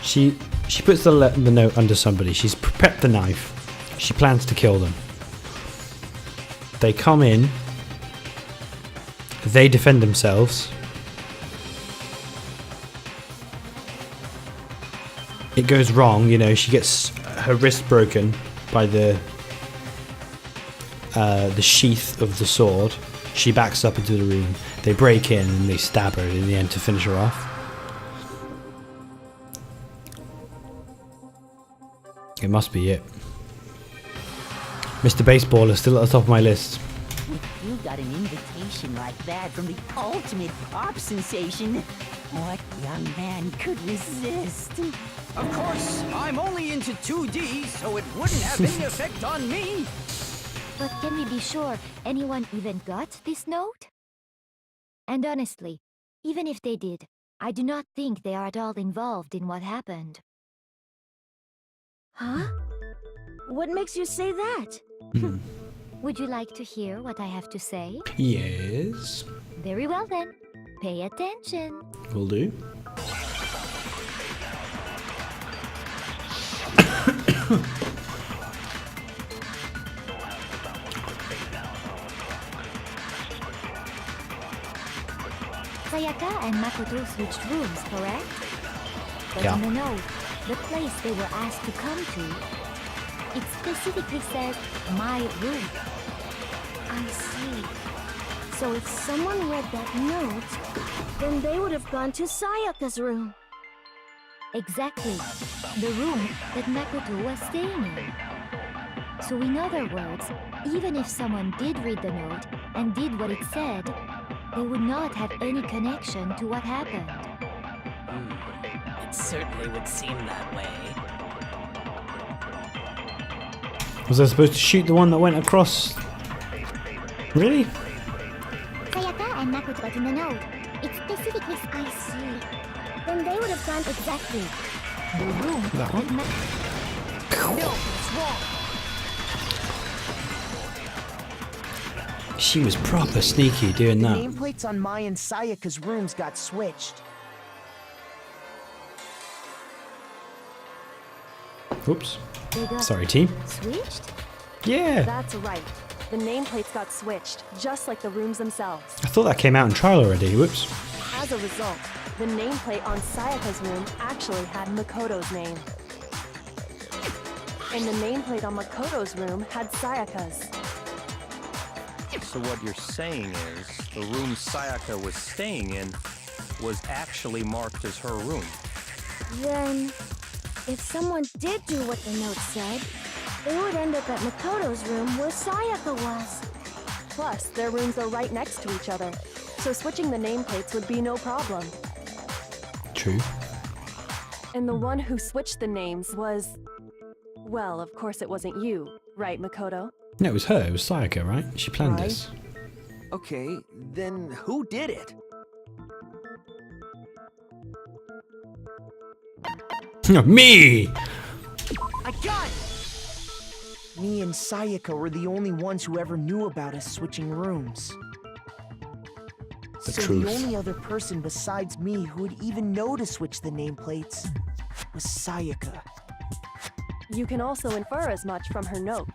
A: she puts the note under somebody. She's prepped the knife. She plans to kill them. They come in. They defend themselves. It goes wrong, you know, she gets her wrist broken by the sheath of the sword. She backs up into the room. They break in and they stab her in the end to finish her off. It must be it. Mr. Baseball is still at the top of my list.
C: If you got an invitation like that from the ultimate pop sensation, what young man could resist?
B: Of course, I'm only into 2D, so it wouldn't have any effect on me.
H: But can we be sure anyone even got this note? And honestly, even if they did, I do not think they are at all involved in what happened.
G: Huh? What makes you say that?
H: Would you like to hear what I have to say?
A: Yes.
H: Very well then. Pay attention.
A: Will do.
H: Sayaka and Makoto switched rooms, correct? But
A: Yeah.
H: in the note, the place they were asked to come to, it specifically says, "my room."
G: I see. So if someone read that note, then they would have gone to Sayaka's room.
H: Exactly. The room that Makoto was staying in. So in other words, even if someone did read the note and did what it said, they would not have any connection to what happened.
K: It certainly would seem that way.
A: Was I supposed to shoot the one that went across? Really?
H: Sayaka and Makoto was in the note. It specifically
G: I see. Then they would have gone
H: exactly. The room
A: That one?
C: No, it's wrong.
A: She was proper sneaky doing
E: the
A: that.
E: nameplates on Mai and Sayaka's rooms got switched.
A: Oops.
L: They got
A: Sorry, team.
L: switched?
A: Yeah.
L: That's right. The nameplates got switched, just like the rooms themselves.
A: I thought that came out in trial already. Whoops.
L: As a result, the nameplate on Sayaka's room actually had Makoto's name. And the nameplate on Makoto's room had Sayaka's.
J: So what you're saying is, the room Sayaka was staying in was actually marked as her room.
H: Then, if someone did do what the note said, they would end up at Makoto's room where Sayaka was.
L: Plus, their rooms are right next to each other, so switching the nameplates would be no problem.
A: True.
L: And the one who switched the names was... Well, of course it wasn't you, right, Makoto?
A: No, it was her. It was Sayaka, right? She planned this.
M: Okay, then who did it?
A: Me!
E: I got it! Me and Sayaka were the only ones who ever knew about us switching rooms.
A: The
E: So
A: truth.
E: the only other person besides me who would even know to switch the nameplates was Sayaka.
L: You can also infer as much from her note.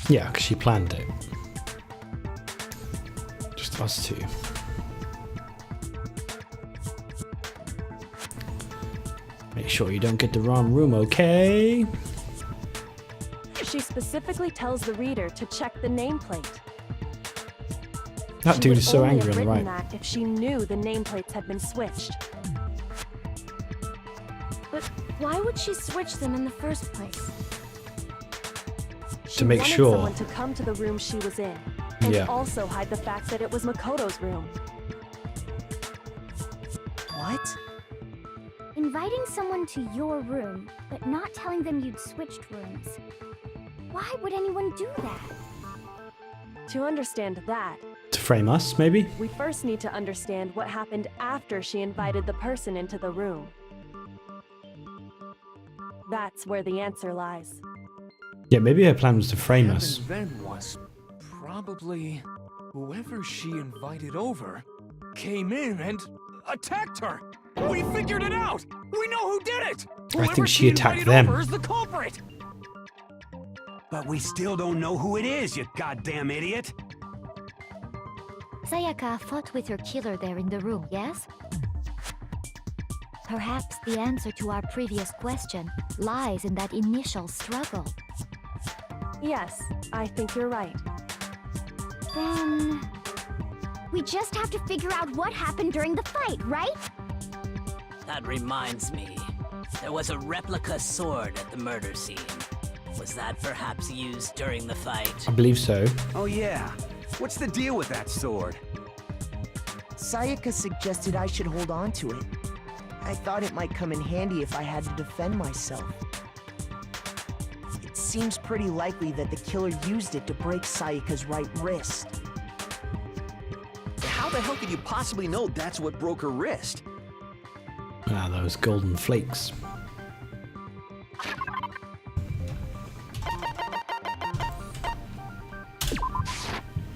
A: Yeah, because she planned it. Just us two. Make sure you don't get the wrong room, okay?
L: She specifically tells the reader to check the nameplate.
A: That
L: She
A: dude
L: would
A: is so
L: only
A: angry
L: have
A: on the
L: written
A: right.
L: that if she knew the nameplates had been switched.
H: But why would she switch them in the first place?
L: She
A: make
L: wanted
A: sure.
L: someone to come to the room she was in, and
A: Yeah.
L: also hide the fact that it was Makoto's room.
E: What?
H: Inviting someone to your room, but not telling them you'd switched rooms. Why would anyone do that?
L: To understand that,
A: To frame us, maybe?
L: we first need to understand what happened after she invited the person into the room. That's where the answer lies.
A: Yeah, maybe her plan was to frame
N: What
A: us.
N: happened then was probably whoever she invited over came in and attacked her. We figured it out. We know who did it.
A: I think
N: Whoever
A: she attacked
N: invited
A: them.
N: over is the culprit.
F: But we still don't know who it is, you goddamn idiot!
H: Sayaka fought with her killer there in the room, yes? Perhaps the answer to our previous question lies in that initial struggle.
L: Yes, I think you're right.
H: Then... we just have to figure out what happened during the fight, right?
K: That reminds me. There was a replica sword at the murder scene. Was that perhaps used during the fight?
A: I believe so.
F: Oh yeah. What's the deal with that sword?
E: Sayaka suggested I should hold on to it. I thought it might come in handy if I had to defend myself. It seems pretty likely that the killer used it to break Sayaka's right wrist.
M: How the hell could you possibly know that's what broke her wrist?
A: Ah, those golden flakes.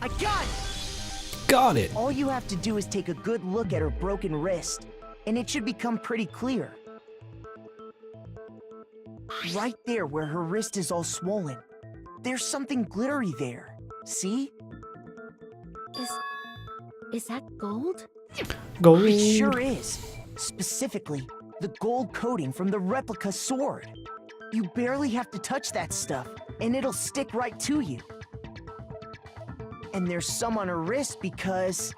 E: I got it!
A: Got it!
E: All you have to do is take a good look at her broken wrist, and it should become pretty clear. Right there where her wrist is all swollen, there's something glittery there. See?
H: Is that gold?
A: Gold!
E: It sure is. Specifically, the gold coating from the replica sword. You barely have to touch that stuff, and it'll stick right to you. And there's some on her wrist because...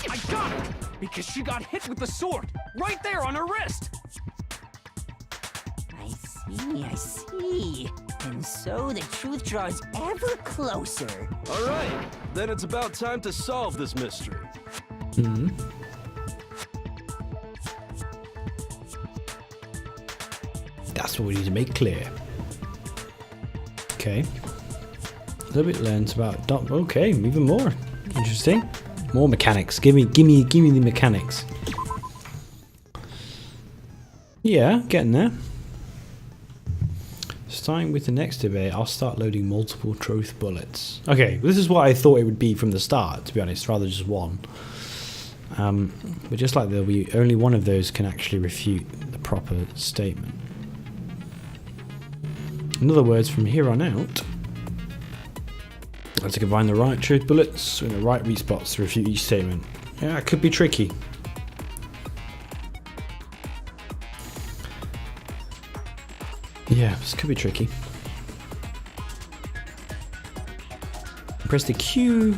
N: I got it! Because she got hit with the sword, right there on her wrist!
C: I see. And so the truth draws ever closer.
I: Alright, then it's about time to solve this mystery.
A: Hmm. That's what we need to make clear. Okay. A little bit learns about okay, even more. Interesting. More mechanics. Give me the mechanics. Yeah, getting there. Starting with the next debate, I'll start loading multiple truth bullets. Okay, this is what I thought it would be from the start, to be honest, rather just one. But just like there'll be only one of those can actually refute the proper statement. In other words, from here on out, I have to combine the right truth bullets in the right weak spots to refute each statement. Yeah, it could be tricky. Yeah, this could be tricky. Press the Q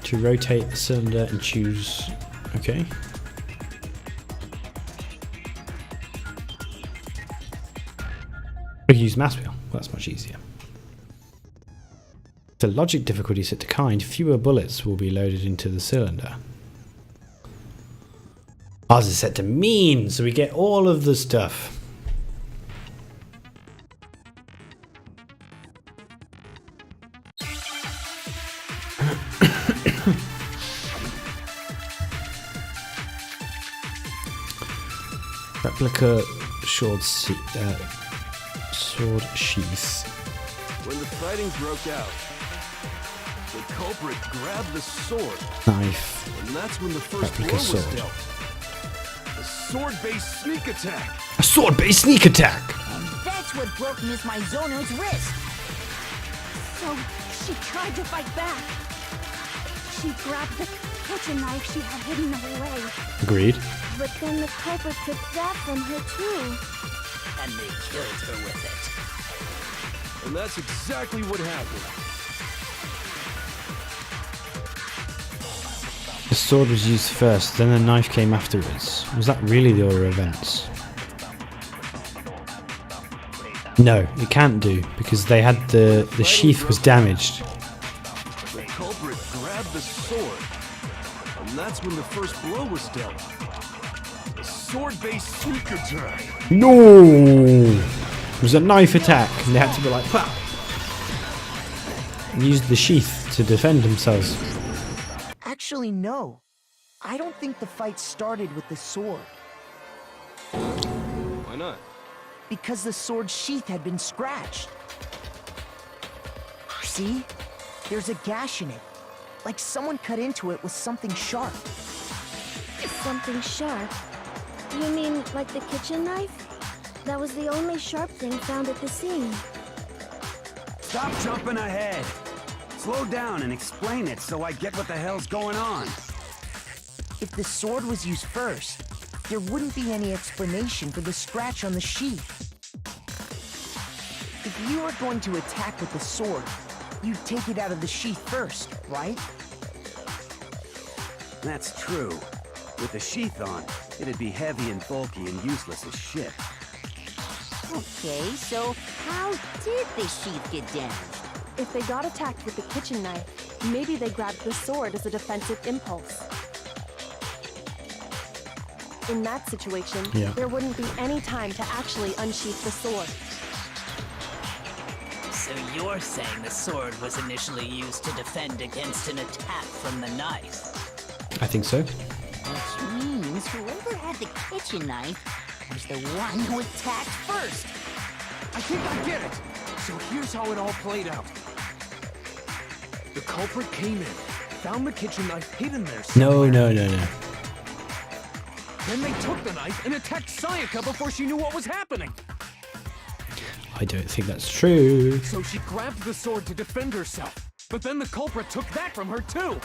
A: To rotate the cylinder and choose. Okay. We can use mass wheel. Well, that's much easier. The logic difficulty set to kind. Fewer bullets will be loaded into the cylinder. Ours is set to mean, so we get all of the stuff. Replica sword sheath.
I: When the fighting broke out, the culprit grabbed the sword.
A: Knife.
I: And that's when the first blow
A: Replica
I: was
A: sword.
I: dealt. A sword-based sneak attack.
A: A sword-based sneak attack!
C: And that's what broke Miss Mizono's wrist.
G: So she tried to fight back. She grabbed the kitchen knife she had hidden away.
A: Agreed.
H: But then the culprit took that from her too.
K: And they killed her with it.
I: And that's exactly what happened.
A: The sword was used first, then the knife came afterwards. Was that really the order of events? No, it can't do, because they had the sheath was damaged.
I: The culprit grabbed the sword. And that's when the first blow was dealt. A sword-based sneak attack.
A: No! It was a knife attack, and they had to be like, "Pow!" and use the sheath to defend themselves.
E: Actually, no. I don't think the fight started with the sword.
I: Why not?
E: Because the sword sheath had been scratched. See? There's a gash in it. Like someone cut into it with something sharp.
H: Something sharp? You mean like the kitchen knife? That was the only sharp thing found at the scene.
F: Stop jumping ahead. Slow down and explain it so I get what the hell's going on.
E: If the sword was used first, there wouldn't be any explanation for the scratch on the sheath. If you were going to attack with the sword, you'd take it out of the sheath first, right?
F: That's true. With the sheath on, it'd be heavy and bulky and useless as shit.
C: Okay, so how did the sheath get damaged?
L: If they got attacked with the kitchen knife, maybe they grabbed the sword as a defensive impulse. In that situation, there wouldn't be any time to actually unsheath the sword.
K: So you're saying the sword was initially used to defend against an attack from the knife?
A: I think so.
C: Which means whoever had the kitchen knife was the one who attacked first.
N: I think I get it. So here's how it all played out. The culprit came in, found the kitchen knife hidden there somewhere.
A: No.
N: Then they took the knife and attacked Sayaka before she knew what was happening.
A: I don't think that's true.
N: So she grabbed the sword to defend herself. But then the culprit took that from her too.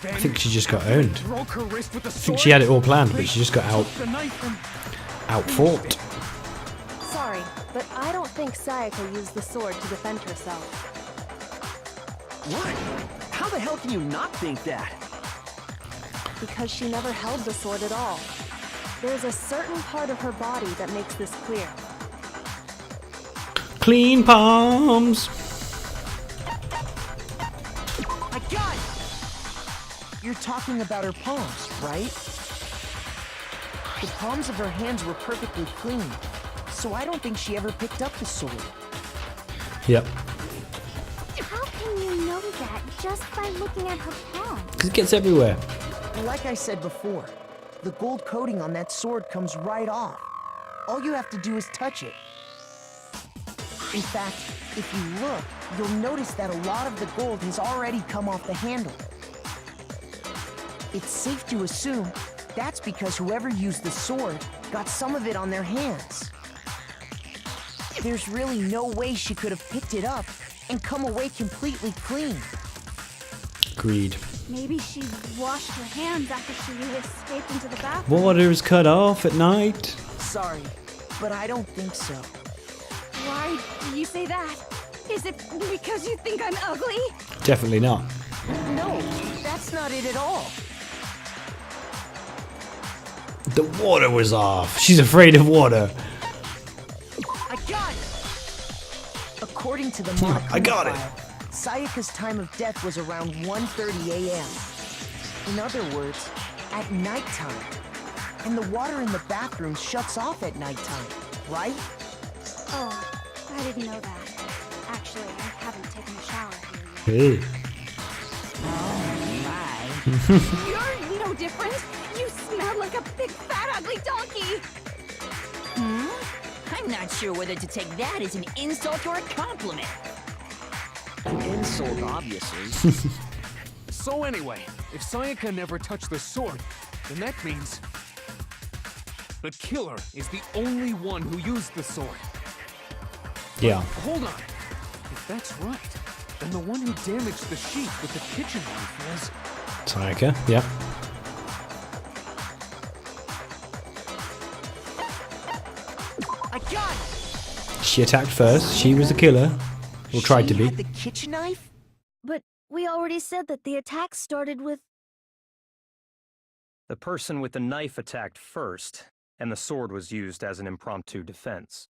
A: I think she just got owned.
N: Broke her wrist with the
A: I
N: sword.
A: think she had it all planned, but she just got outfought.
L: Sorry, but I don't think Sayaka used the sword to defend herself.
M: What? How the hell can you not think that?
L: Because she never held the sword at all. There's a certain part of her body that makes this clear.
A: Clean palms.
E: I got it! You're talking about her palms, right? The palms of her hands were perfectly clean, so I don't think she ever picked up the sword.
A: Yep.
H: How can you know that just by looking at her palm?
A: Because it gets everywhere.
E: Like I said before, the gold coating on that sword comes right off. All you have to do is touch it. In fact, if you look, you'll notice that a lot of the gold has already come off the handle. It's safe to assume that's because whoever used the sword got some of it on their hands. There's really no way she could have picked it up and come away completely clean.
A: Agreed.
G: Maybe she washed her hands after she escaped into the bathroom.
A: Water is cut off at night.
E: Sorry, but I don't think so.
G: Why do you say that? Is it because you think I'm ugly?
A: Definitely not.
E: No, that's not it at all.
A: The water was off. She's afraid of water.
E: I got it! According to the
A: I got it.
E: file, Sayaka's time of death was around 1:30 a.m. In other words, at nighttime. And the water in the bathroom shuts off at nighttime, right?
G: Oh, I didn't know that. Actually, I haven't taken a shower here yet.
A: Hey.
G: You're no different. You smell like a big fat ugly donkey.
C: I'm not sure whether to take that as an insult or a compliment.
M: An insult, obviously.
N: So anyway, if Sayaka never touched the sword, then that means the killer is the only one who used the sword.
A: Yeah.
N: Hold on. If that's right, then the one who damaged the sheep with the kitchen knife was...
A: Sayaka, yeah.
E: I got it!
A: She attacked first. She was the killer. Or tried to
E: She
A: be.
E: had the kitchen knife?
H: But we already said that the attack started with...
J: The person with the knife attacked first, and the sword was used as an impromptu defense.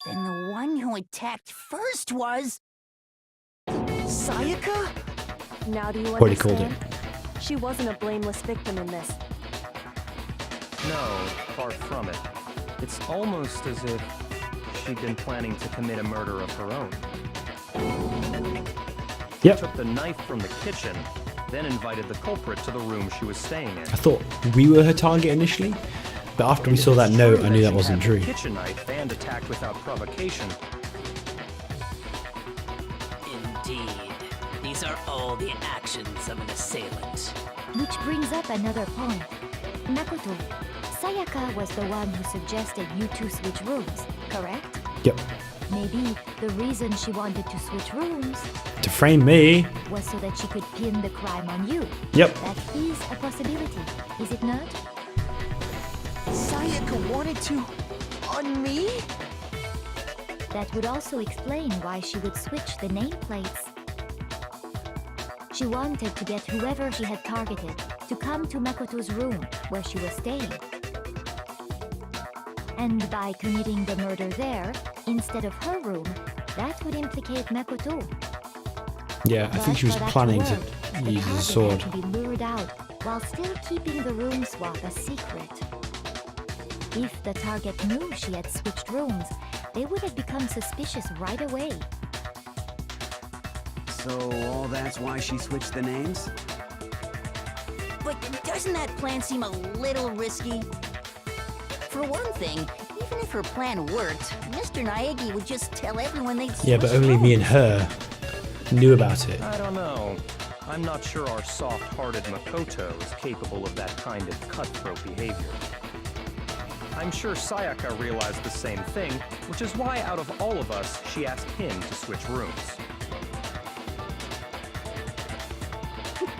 C: Then the one who attacked first was...
E: Sayaka?
L: Now do you
A: Already called
L: understand? She wasn't a blameless victim in this.
J: No, far from it. It's almost as if she'd been planning to commit a murder of her own.
A: Yep.
J: Took the knife from the kitchen, then invited the culprit to the room she was staying in.
A: I thought we were her target initially, but after we saw that note, I knew that wasn't
J: She had
A: true.
J: the kitchen knife and attacked without provocation.
K: Indeed. These are all the actions of an assailant.
H: Which brings up another point. Makoto, Sayaka was the one who suggested you two switch rooms, correct?
A: Yep.
H: Maybe the reason she wanted to switch rooms
A: To frame me.
H: was so that she could pin the crime on you.
A: Yep.
H: That is a possibility, is it not?
E: Sayaka wanted to... on me?
H: That would also explain why she would switch the nameplates. She wanted to get whoever she had targeted to come to Makoto's room where she was staying. And by committing the murder there, instead of her room, that would implicate Makoto.
A: Yeah, I think she was
H: But for that
A: planning
H: work,
A: to
H: the
A: use the
H: target
A: sword.
H: had to be lured out while still keeping the room swap a secret. If the target knew she had switched rooms, they would have become suspicious right away.
F: So all that's why she switched the names?
C: But doesn't that plan seem a little risky? For one thing, even if her plan worked, Mr. Naegi would just tell everyone they'd
A: Yeah, but
C: switched
A: only me and
C: roles.
A: her knew about it.
J: I don't know. I'm not sure our soft-hearted Makoto is capable of that kind of cutthroat behavior. I'm sure Sayaka realized the same thing, which is why out of all of us, she asked him to switch rooms.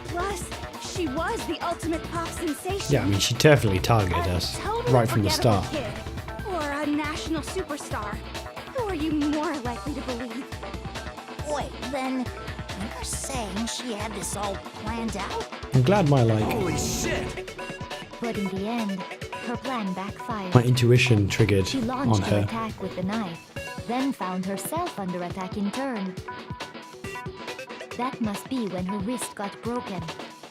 G: Plus, she was the ultimate pop sensation.
A: Yeah, I mean, she definitely targeted us
G: Totally
A: right from the
G: forgettable
A: start.
G: kid. Or a national superstar. Who are you more likely to believe?
C: Wait, then you're saying she had this all planned out?
A: I'm glad my
F: Holy shit!
H: But in the end, her plan backfired.
A: my intuition triggered
H: She
A: on
H: launched her
A: her.
H: attack with the knife, then found herself under attack in turn. That must be when her wrist got broken,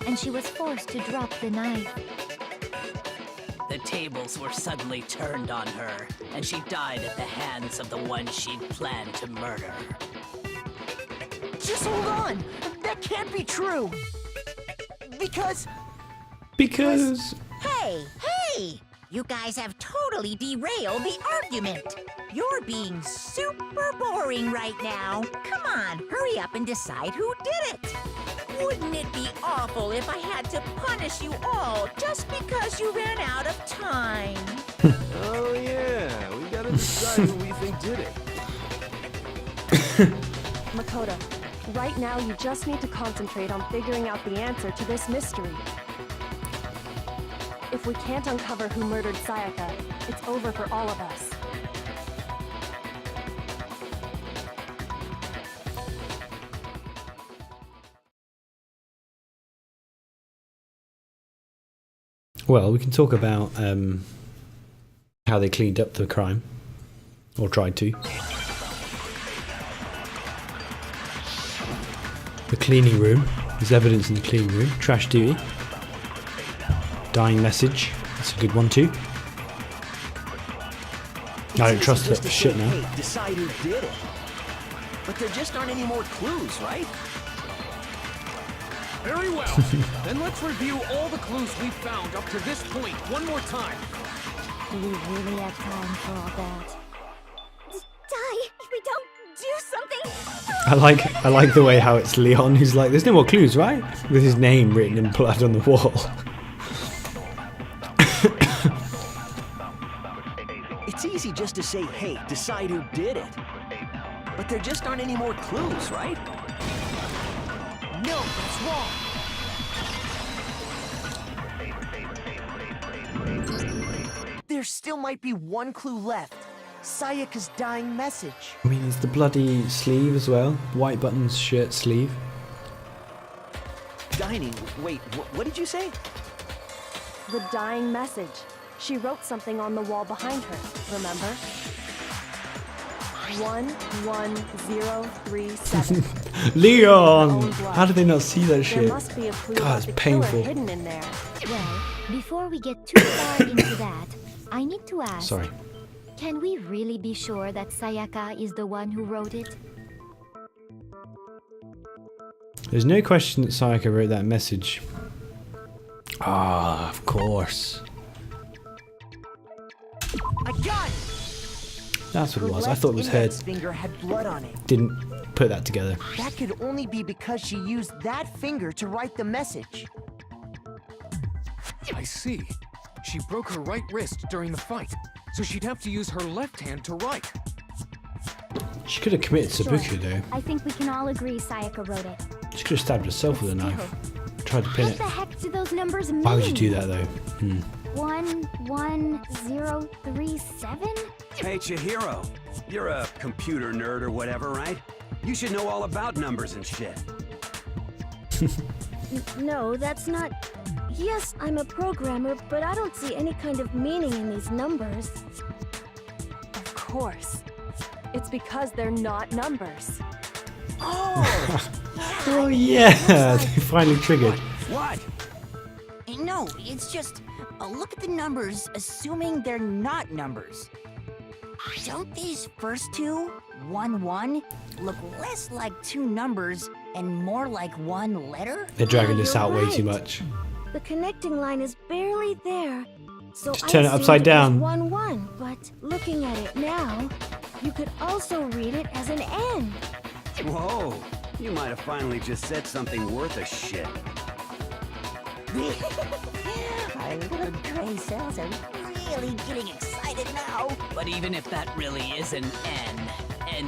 H: and she was forced to drop the knife.
K: The tables were suddenly turned on her, and she died at the hands of the one she'd planned to murder.
E: Just hold on! That can't be true! Because...
D: Hey, hey! You guys have totally derailed the argument. You're being super boring right now. Come on, hurry up and decide who did it. Wouldn't it be awful if I had to punish you all just because you ran out of time?
I: Oh yeah, we gotta decide who we think did it.
L: Makoto, right now you just need to concentrate on figuring out the answer to this mystery. If we can't uncover who murdered Sayaka, it's over for all of us.
A: Well, we can talk about how they cleaned up the crime, or tried to. The cleaning room. There's evidence in the cleaning room. Trash duty. Dying message. That's a good one too. I don't trust that shit now.
M: Hey, decide who did it. But there just aren't any more clues, right?
N: Very well. Then let's review all the clues we've found up to this point one more time.
H: Do we really have time for all that?
G: Die if we don't do something.
A: I like the way how it's Leon who's like, there's no more clues, right? With his name written in blood on the wall.
M: It's easy just to say, hey, decide who did it. But there just aren't any more clues, right?
E: No, that's wrong. There still might be one clue left. Sayaka's dying message.
A: I mean, it's the bloody sleeve as well. White buttons, shirt, sleeve.
M: Dining. Wait, what did you say?
L: The dying message. She wrote something on the wall behind her, remember? 11037.
A: Leon! How did they not see that
L: There
A: shit?
L: must be a clue
A: God,
L: about
A: it's
L: the
A: painful.
L: killer hidden in there.
H: Well, before we get too far into that, I need to ask.
A: Sorry.
H: Can we really be sure that Sayaka is the one who wrote it?
A: There's no question that Sayaka wrote that message. Ah, of course.
E: I got it.
A: That's what it was. I
E: left
A: thought it was her.
E: index finger had blood on it.
A: Didn't put that together.
E: That could only be because she used that finger to write the message.
N: I see. She broke her right wrist during the fight, so she'd have to use her left hand to write.
A: She could have committed seppuku though.
G: I think we can all agree Sayaka wrote it.
A: She could have stabbed herself with a knife. Tried to pin
G: What
A: it.
G: the heck do those numbers mean?
A: Why would you do that though?
G: 11037?
F: Hey, Chihiro. You're a computer nerd or whatever, right? You should know all about numbers and shit.
G: No, that's not... Yes, I'm a programmer, but I don't see any kind of meaning in these numbers.
L: Of course. It's because they're not numbers.
E: Oh!
A: Oh yeah, they finally triggered.
F: What?
C: No, it's just look at the numbers, assuming they're not numbers. Don't these first two, 1-1, look less like two numbers and more like one letter?
A: They're dragging
G: Yeah,
A: this
G: you're
A: out way too
G: right.
A: much.
G: The connecting line is barely there. So
A: Just
G: I
A: turn it
G: assumed
A: upside down.
G: was 1-1, but looking at it now, you could also read it as an N.
F: Whoa. You might have finally just said something worth a shit.
C: Our little gray cells are really getting excited now.
K: But even if that really is an N,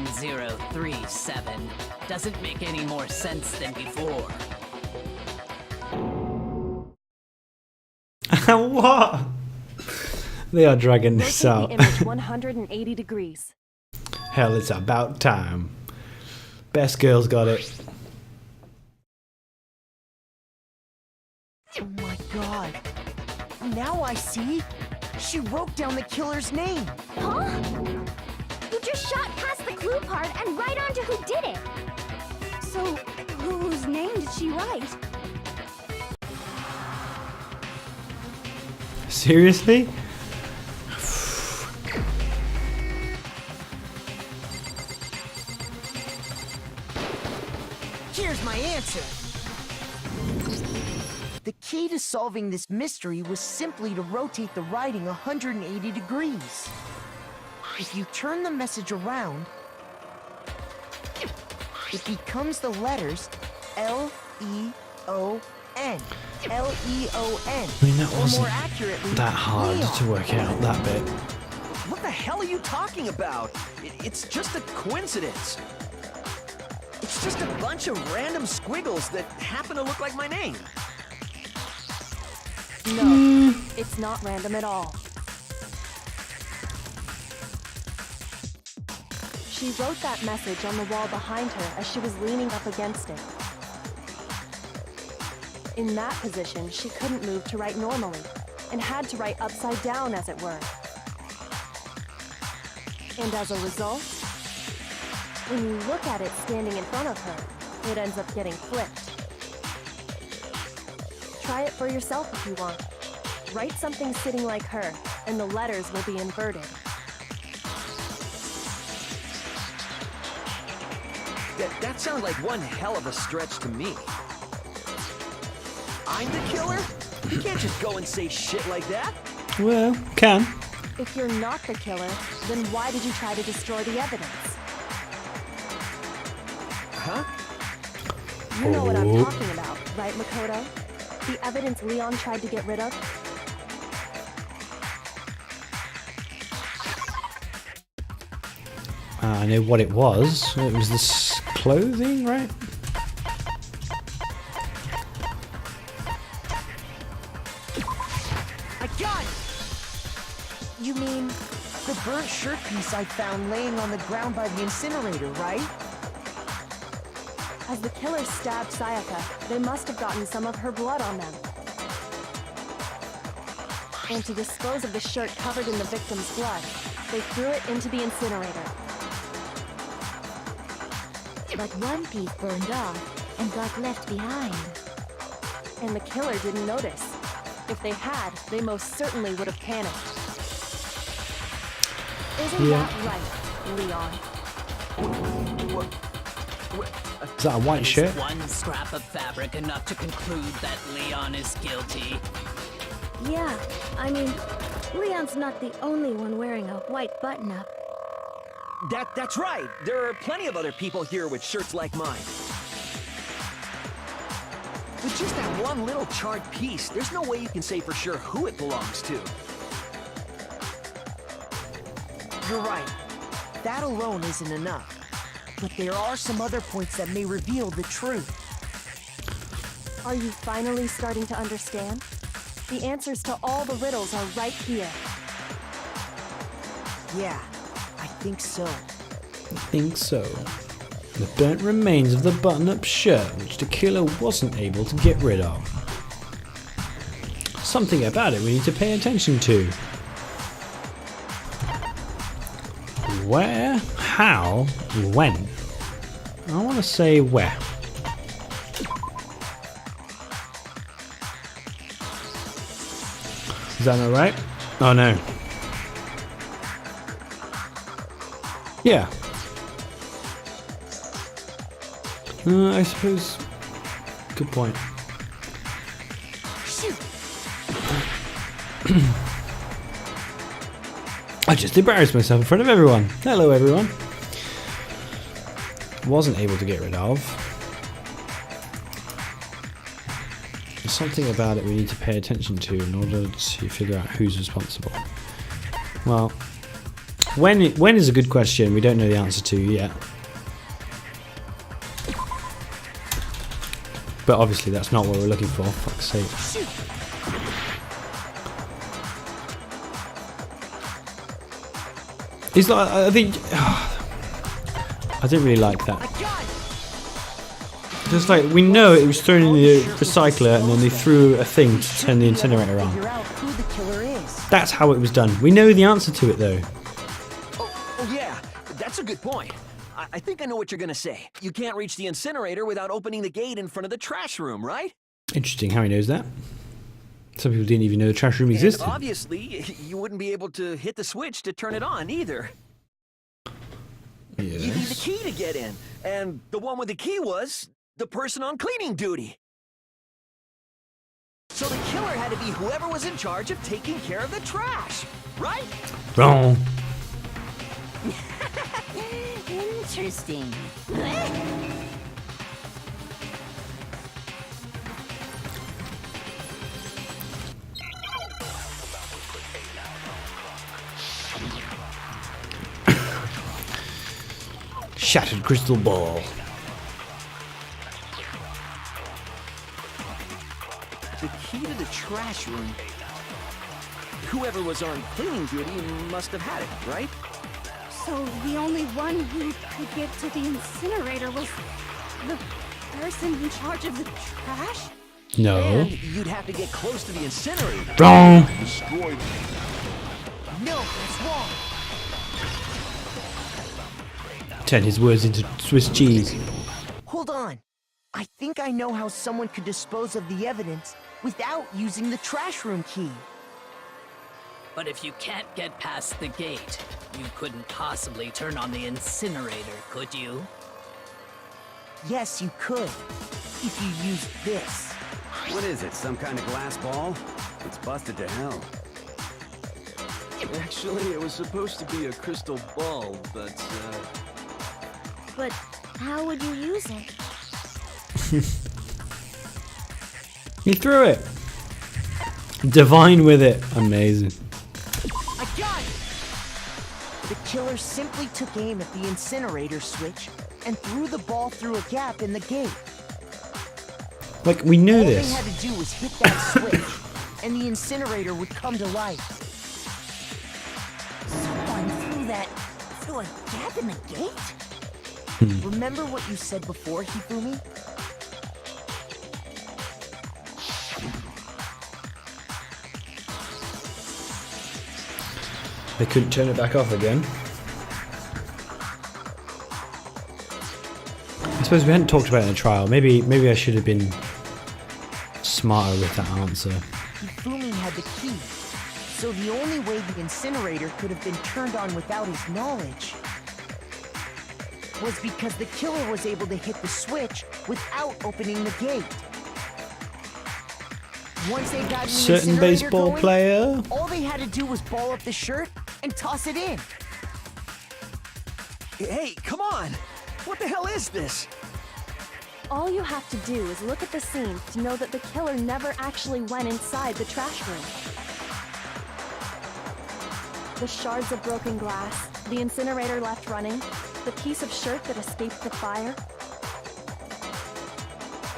K: N037, doesn't make any more sense than before.
A: What? They are dragging this
L: Rotate
A: out.
L: the image 180 degrees.
A: Hell, it's about time. Best girl's got it.
E: Oh my god. Now I see. She wrote down the killer's name.
G: Huh? You just shot past the clue part and right on to who did it. So, whose name did she write?
A: Seriously?
E: Here's my answer. The key to solving this mystery was simply to rotate the writing 180 degrees. If you turn the message around, it becomes the letters L-E-O-N. L-E-O-N.
A: I mean, that
E: or
A: wasn't
E: more accurately,
A: that hard
E: Leon.
A: to work out, that bit.
M: What the hell are you talking about? It's just a coincidence. It's just a bunch of random squiggles that happen to look like my name.
L: No, it's not random at all. She wrote that message on the wall behind her as she was leaning up against it. In that position, she couldn't move to write normally. and had to write upside down, as it were. And as a result, when you look at it standing in front of her, it ends up getting flipped. Try it for yourself if you want. Write something sitting like her, and the letters will be inverted.
M: That sounds like one hell of a stretch to me. I'm the killer? You can't just go and say shit like that.
A: Well, can.
L: If you're not the killer, then why did you try to destroy the evidence?
M: Huh?
L: You know what I'm talking about, right, Makoto? The evidence Leon tried to get rid of?
A: I know what it was. It was this clothing, right?
E: I got it! You mean the burnt shirt piece I found laying on the ground by the incinerator, right?
L: As the killer stabbed Sayaka, they must have gotten some of her blood on them. And to dispose of the shirt covered in the victim's blood, they threw it into the incinerator.
H: But one piece burned off and got left behind.
L: And the killer didn't notice. If they had, they most certainly would have panicked. Isn't that right, Leon?
A: Is that a white shirt?
K: Is one scrap of fabric enough to conclude that Leon is guilty?
G: Yeah, I mean, Leon's not the only one wearing a white button-up.
M: That's right. There are plenty of other people here with shirts like mine. With just that one little charred piece, there's no way you can say for sure who it belongs to.
E: You're right. That alone isn't enough. But there are some other points that may reveal the truth.
L: Are you finally starting to understand? The answers to all the riddles are right here.
E: Yeah, I think so.
A: I think so. The burnt remains of the button-up shirt, which the killer wasn't able to get rid of. Something about it we need to pay attention to. Where, how, when? I want to say where. Is that not right? Oh no. Yeah. I suppose. Good point. I just embarrassed myself in front of everyone. Hello, everyone. Wasn't able to get rid of. There's something about it we need to pay attention to in order to figure out who's responsible. Well, when is a good question we don't know the answer to yet. But obviously that's not what we're looking for, fuck's sake. It's like, I think... I didn't really like that. Just like, we know it was thrown in the recycler and then they threw a thing to turn the incinerator on. That's how it was done. We know the answer to it though.
M: Oh yeah, that's a good point. I think I know what you're gonna say. You can't reach the incinerator without opening the gate in front of the trash room, right?
A: Interesting how he knows that. Some people didn't even know the trash room existed.
M: And obviously, you wouldn't be able to hit the switch to turn it on either.
A: Yes.
M: You need the key to get in, and the one with the key was the person on cleaning duty. So the killer had to be whoever was in charge of taking care of the trash, right?
A: Wrong.
C: Interesting.
A: Shattered crystal ball.
M: The key to the trash room. Whoever was on cleaning duty must have had it, right?
G: So the only one who could get to the incinerator was the person in charge of the trash?
A: No.
M: And you'd have to get close to the incinerator.
A: Wrong.
I: Destroy
E: No, that's wrong.
A: Turn his words into Swiss cheese.
E: Hold on. I think I know how someone could dispose of the evidence without using the trash room key.
K: But if you can't get past the gate, you couldn't possibly turn on the incinerator, could you?
E: Yes, you could. If you use this.
F: What is it, some kind of glass ball? It's busted to hell.
I: Actually, it was supposed to be a crystal ball, but,
H: But how would you use it?
A: He threw it. Divine with it. Amazing.
E: I got it! The killer simply took aim at the incinerator switch and threw the ball through a gap in the gate.
A: Like, we knew
E: All
A: this.
E: they had to do was hit that switch, and the incinerator would come to life.
C: Someone threw a gap in the gate?
E: Remember what you said before, Hifumi?
A: They couldn't turn it back off again. I suppose we hadn't talked about it in the trial. Maybe I should have been smarter with that answer.
E: Hifumi had the key, so the only way the incinerator could have been turned on without his knowledge was because the killer was able to hit the switch without opening the gate. Once they got the
A: Certain
E: incinerator
A: baseball
E: going,
A: player.
E: all they had to do was ball up the shirt and toss it in.
M: Hey, come on! What the hell is this?
L: All you have to do is look at the scene to know that the killer never actually went inside the trash room. The shards of broken glass, the incinerator left running, the piece of shirt that escaped the fire.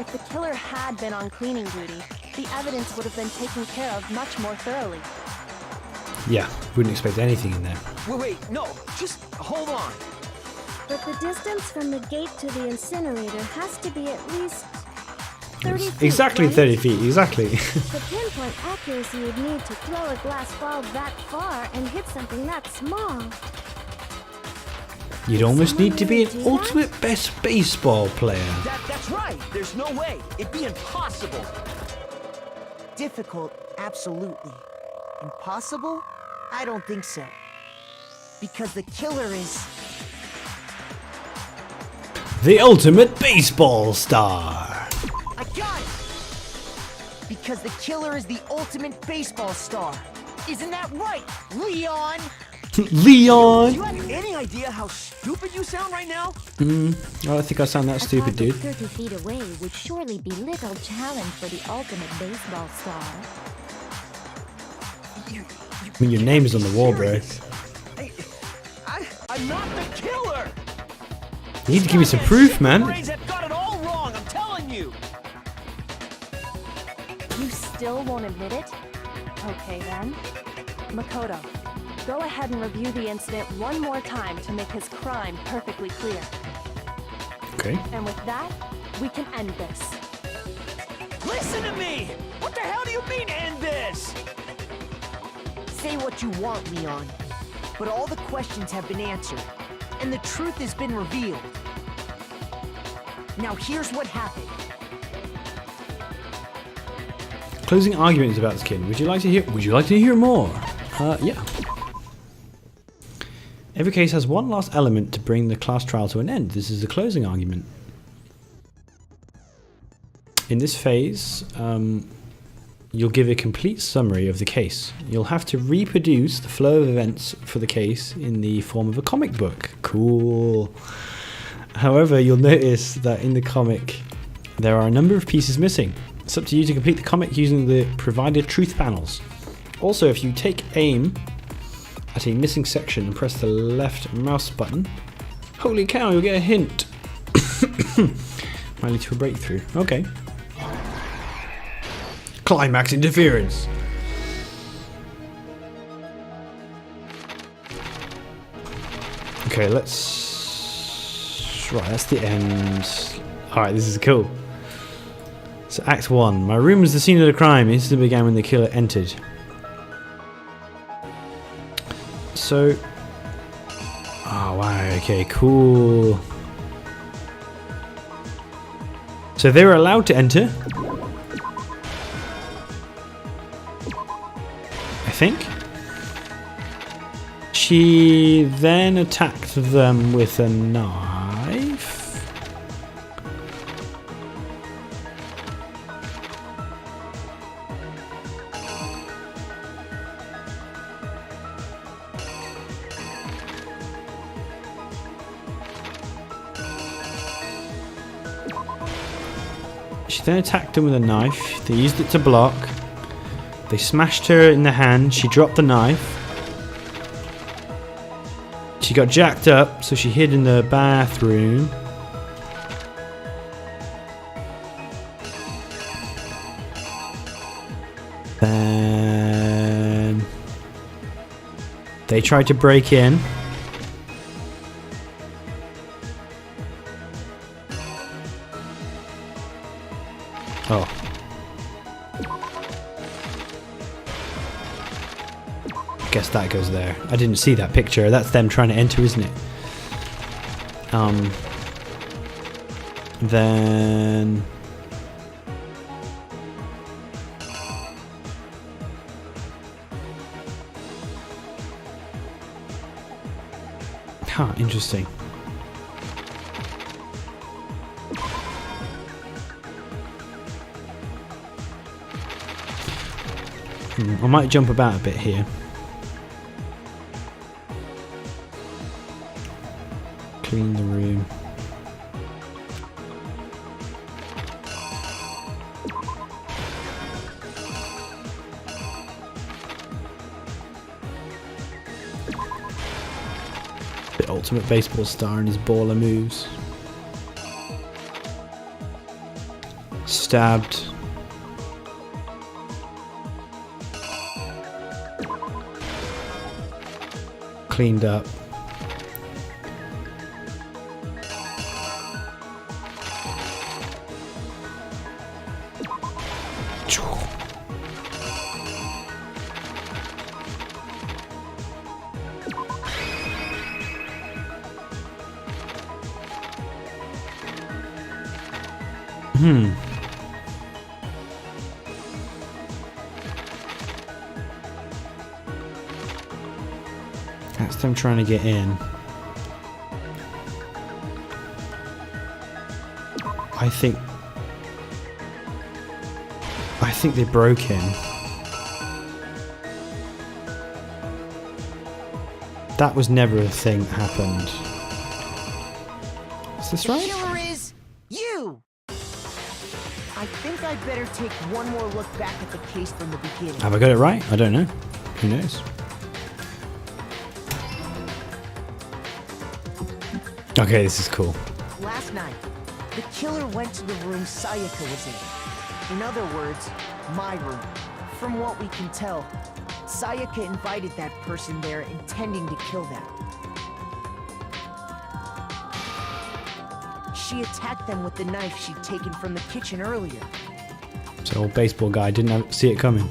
L: If the killer had been on cleaning duty, the evidence would have been taken care of much more thoroughly.
A: Yeah, wouldn't expect anything in there.
M: Wait, no, just hold on.
G: But the distance from the gate to the incinerator has to be at least 30 feet,
A: Exactly
G: right?
A: 30 feet, exactly.
G: The pinpoint accuracy you'd need to throw a glass ball that far and hit something that small.
A: You'd almost need to be an
G: do that?
A: ultimate best baseball player.
M: That's right. There's no way. It'd be impossible.
E: Difficult, absolutely. Impossible? I don't think so. Because the killer is...
A: The ultimate baseball star.
E: I got it! Because the killer is the ultimate baseball star. Isn't that right, Leon?
A: Leon.
M: Do you have any idea how stupid you sound right now?
A: I don't think I sound that stupid, dude.
H: 30 feet away would surely be little challenge for the ultimate baseball star.
A: I mean, your name is on the wall, bro.
M: I'm not the killer!
A: You need to give me some proof, man.
M: Brains have got it all wrong, I'm telling you!
L: You still won't admit it? Okay then. Makoto, go ahead and review the incident one more time to make his crime perfectly clear.
A: Okay.
L: And with that, we can end this.
M: Listen to me! What the hell do you mean, end this?
E: Say what you want, Leon. But all the questions have been answered, and the truth has been revealed. Now here's what happened.
A: Closing arguments about this kid. Would you like to hear more? Yeah. Every case has one last element to bring the class trial to an end. This is the closing argument. In this phase, you'll give a complete summary of the case. You'll have to reproduce the flow of events for the case in the form of a comic book. Cool. However, you'll notice that in the comic, there are a number of pieces missing. It's up to you to complete the comic using the provided truth panels. Also, if you take aim at a missing section and press the left mouse button, holy cow, you'll get a hint. Might lead to a breakthrough. Okay. Climax interference. Okay, let's... Right, that's the end. Alright, this is cool. So Act 1. My room was the scene of the crime. Incident began when the killer entered. So... Oh wow, okay, cool. So they were allowed to enter. I think. She then attacked them with a knife. She then attacked him with a knife. They used it to block. They smashed her in the hand. She dropped the knife. She got jacked up, so she hid in the bathroom. Then they tried to break in. Oh. I guess that goes there. I didn't see that picture. That's them trying to enter, isn't it? Then... Huh, interesting. I might jump about a bit here. Clean the room. The ultimate baseball star and his baller moves. Stabbed. Cleaned up. That's them trying to get in. I think they broke in. That was never a thing that happened. Is this right?
E: The killer is you! I think I'd better take one more look back at the case from the beginning.
A: Have I got it right? I don't know. Who knows? Okay, this is cool.
E: Last night, the killer went to the room Sayaka was in. In other words, my room. From what we can tell, Sayaka invited that person there intending to kill them. She attacked them with the knife she'd taken from the kitchen earlier.
A: So old baseball guy didn't see it coming.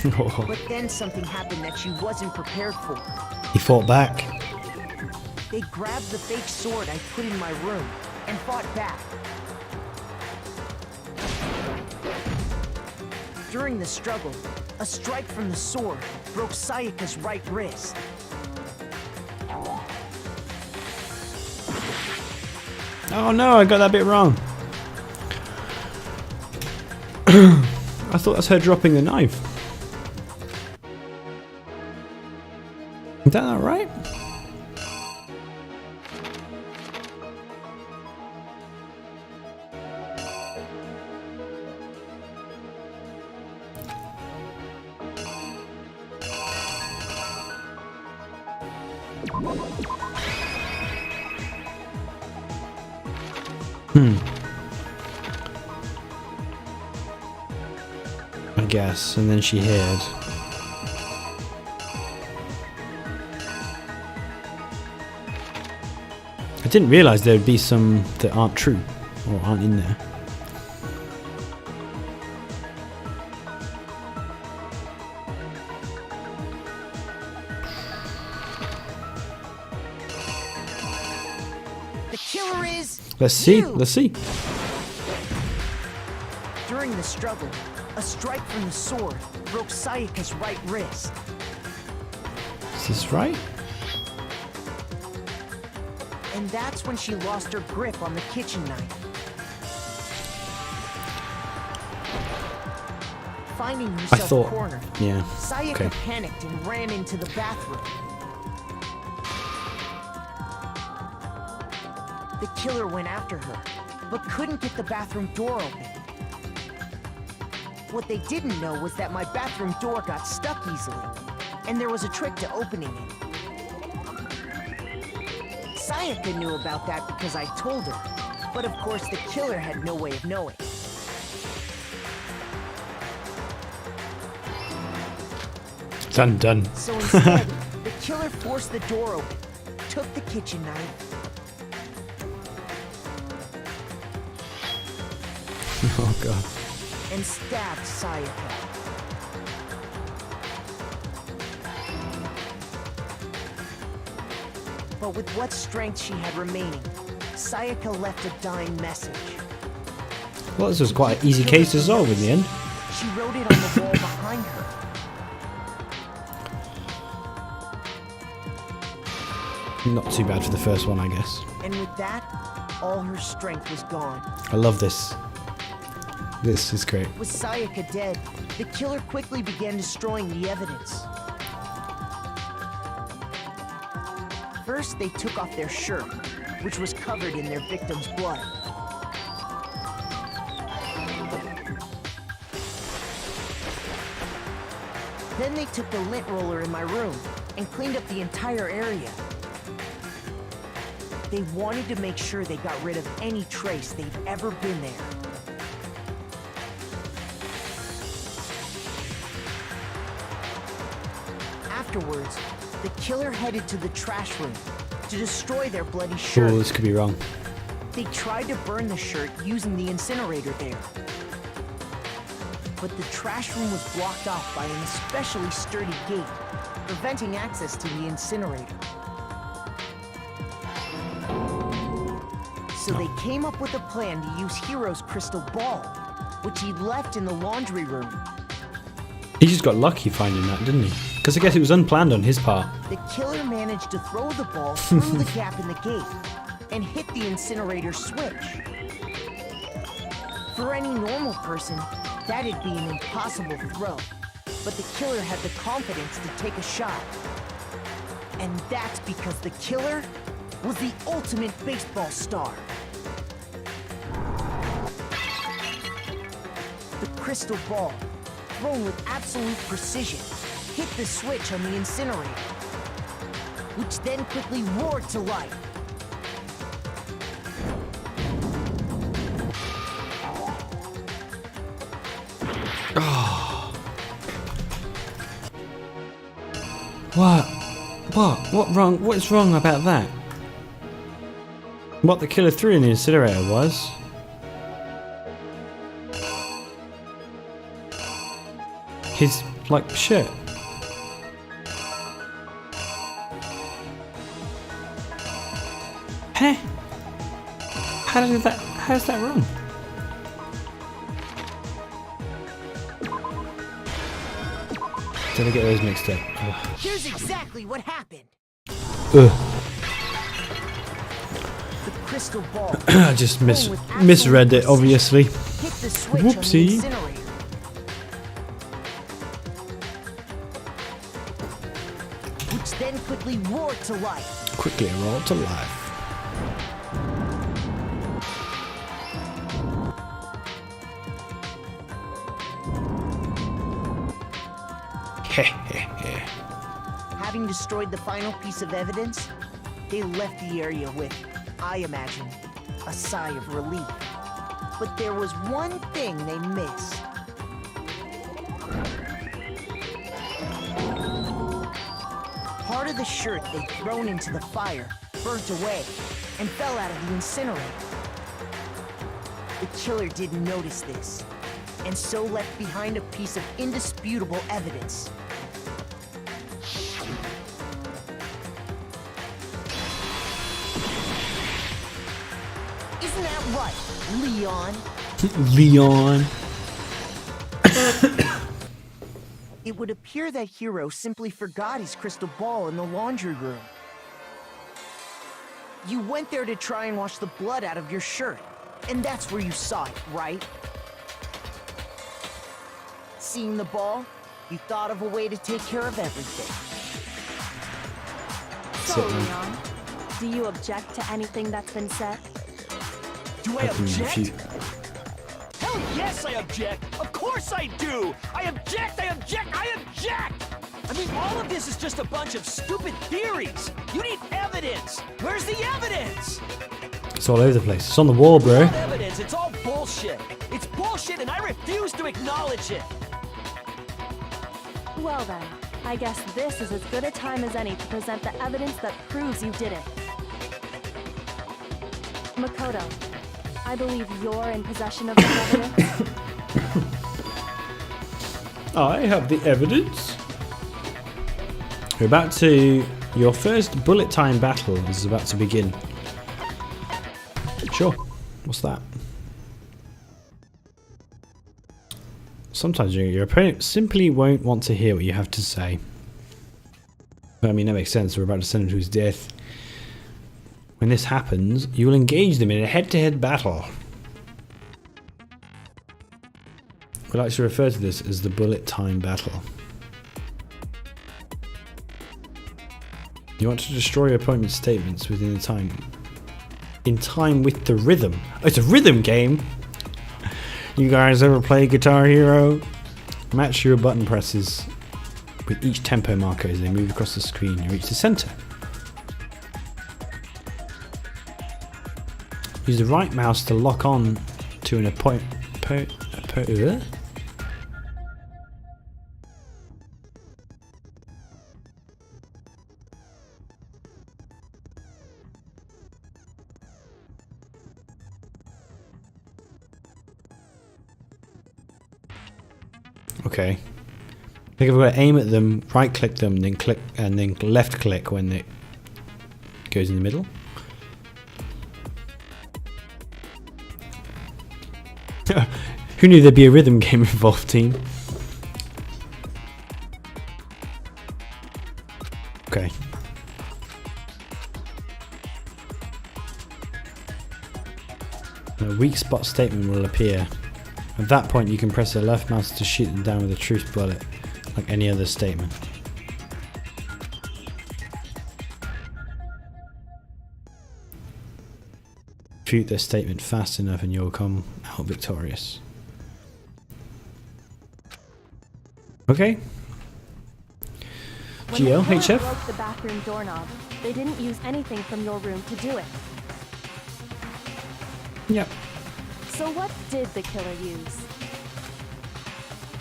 E: But then something happened that she wasn't prepared for.
A: He fought back.
E: They grabbed the fake sword I put in my room and fought back. During the struggle, a strike from the sword broke Sayaka's right wrist.
A: Oh no, I got that bit wrong. I thought that's her dropping the knife. Is that not right? I guess, and then she hid. I didn't realise there would be some that aren't true or aren't in there.
E: The killer is...
A: Let's see.
E: you!
A: Let's see.
E: During the struggle, a strike from the sword broke Sayaka's right wrist.
A: Is this right?
E: And that's when she lost her grip on the kitchen knife. Finding herself cornered,
A: yeah.
E: Sayaka
A: Okay.
E: panicked and ran into the bathroom. The killer went after her, but couldn't get the bathroom door open. What they didn't know was that my bathroom door got stuck easily, and there was a trick to opening it. Sayaka knew about that because I told her, but of course the killer had no way of knowing.
A: Done, done.
E: So instead, the killer forced the door open, took the kitchen knife,
A: Oh god.
E: and stabbed Sayaka. But with what strength she had remaining, Sayaka left a dying message.
A: Well, this was quite an easy case to solve in the end.
E: She wrote it on the wall behind her.
A: Not too bad for the first one, I guess.
E: And with that, all her strength was gone.
A: I love this. This is great.
E: With Sayaka dead, the killer quickly began destroying the evidence. First, they took off their shirt, which was covered in their victim's blood. Then they took the lint roller in my room and cleaned up the entire area. They wanted to make sure they got rid of any trace they'd ever been there. Afterwards, the killer headed to the trash room to destroy their bloody shirt.
A: Oh, this could be wrong.
E: They tried to burn the shirt using the incinerator there. But the trash room was blocked off by an especially sturdy gate, preventing access to the incinerator. So they came up with a plan to use Hiro's crystal ball, which he'd left in the laundry room.
A: He just got lucky finding that, didn't he? Because I guess it was unplanned on his part.
E: The killer managed to throw the ball through the gap in the gate and hit the incinerator switch. For any normal person, that'd be an impossible throw, but the killer had the confidence to take a shot. And that's because the killer was the ultimate baseball star. The crystal ball, thrown with absolute precision, hit the switch on the incinerator, which then quickly roared to life.
A: Oh. What? What wrong? What's wrong about that? What the killer threw in the incinerator was his, like, shirt. Huh? How's that wrong? Did I get those mixed up? Ugh.
E: Here's exactly what happened.
A: Ugh.
E: The crystal ball,
A: I just misread it, obviously.
E: hit the switch
A: Whoopsie.
E: on the incinerator, which then quickly roared to life.
A: Quickly roll to life.
E: Having destroyed the final piece of evidence, they left the area with, I imagine, a sigh of relief. But there was one thing they missed. Part of the shirt they'd thrown into the fire burnt away and fell out of the incinerator. The killer didn't notice this, and so left behind a piece of indisputable evidence. Isn't that right, Leon?
A: Leon.
E: It would appear that Hero simply forgot his crystal ball in the laundry room. You went there to try and wash the blood out of your shirt, and that's where you saw it, right? Seeing the ball, you thought of a way to take care of everything.
L: So, Leon, do you object to anything that's been said?
M: Do I object? Hell yes, I object! Of course I do! I object! I object! I object! I mean, all of this is just a bunch of stupid theories! You need evidence! Where's the evidence?
A: It's all over the place. It's on the wall, bro.
M: It's not evidence, it's all bullshit! It's bullshit and I refuse to acknowledge it!
L: Well then, I guess this is as good a time as any to present the evidence that proves you did it. Makoto, I believe you're in possession of the evidence.
A: I have the evidence. We're about to... Your first bullet time battle is about to begin. Sure. What's that? Sometimes your opponent simply won't want to hear what you have to say. I mean, that makes sense. We're about to send him to his death. When this happens, you will engage them in a head-to-head battle. We like to refer to this as the bullet time battle. You want to destroy your opponent's statements within the time. In time with the rhythm. Oh, it's a rhythm game! You guys ever play Guitar Hero? Match your button presses with each tempo marker as they move across the screen and reach the center. Use the right mouse to lock on to an Okay. I think I've got to aim at them, right click them, then click and then left click when it goes in the middle. Who knew there'd be a rhythm game involved, team? Okay. A weak spot statement will appear. At that point, you can press the left mouse to shoot them down with a truth bullet, like any other statement. Shoot their statement fast enough and you'll come out victorious. Okay. GL,
L: when the killer
A: HF.
L: broke the bathroom doorknob, they didn't use anything from your room to do it.
A: Yep.
L: So what did the killer use?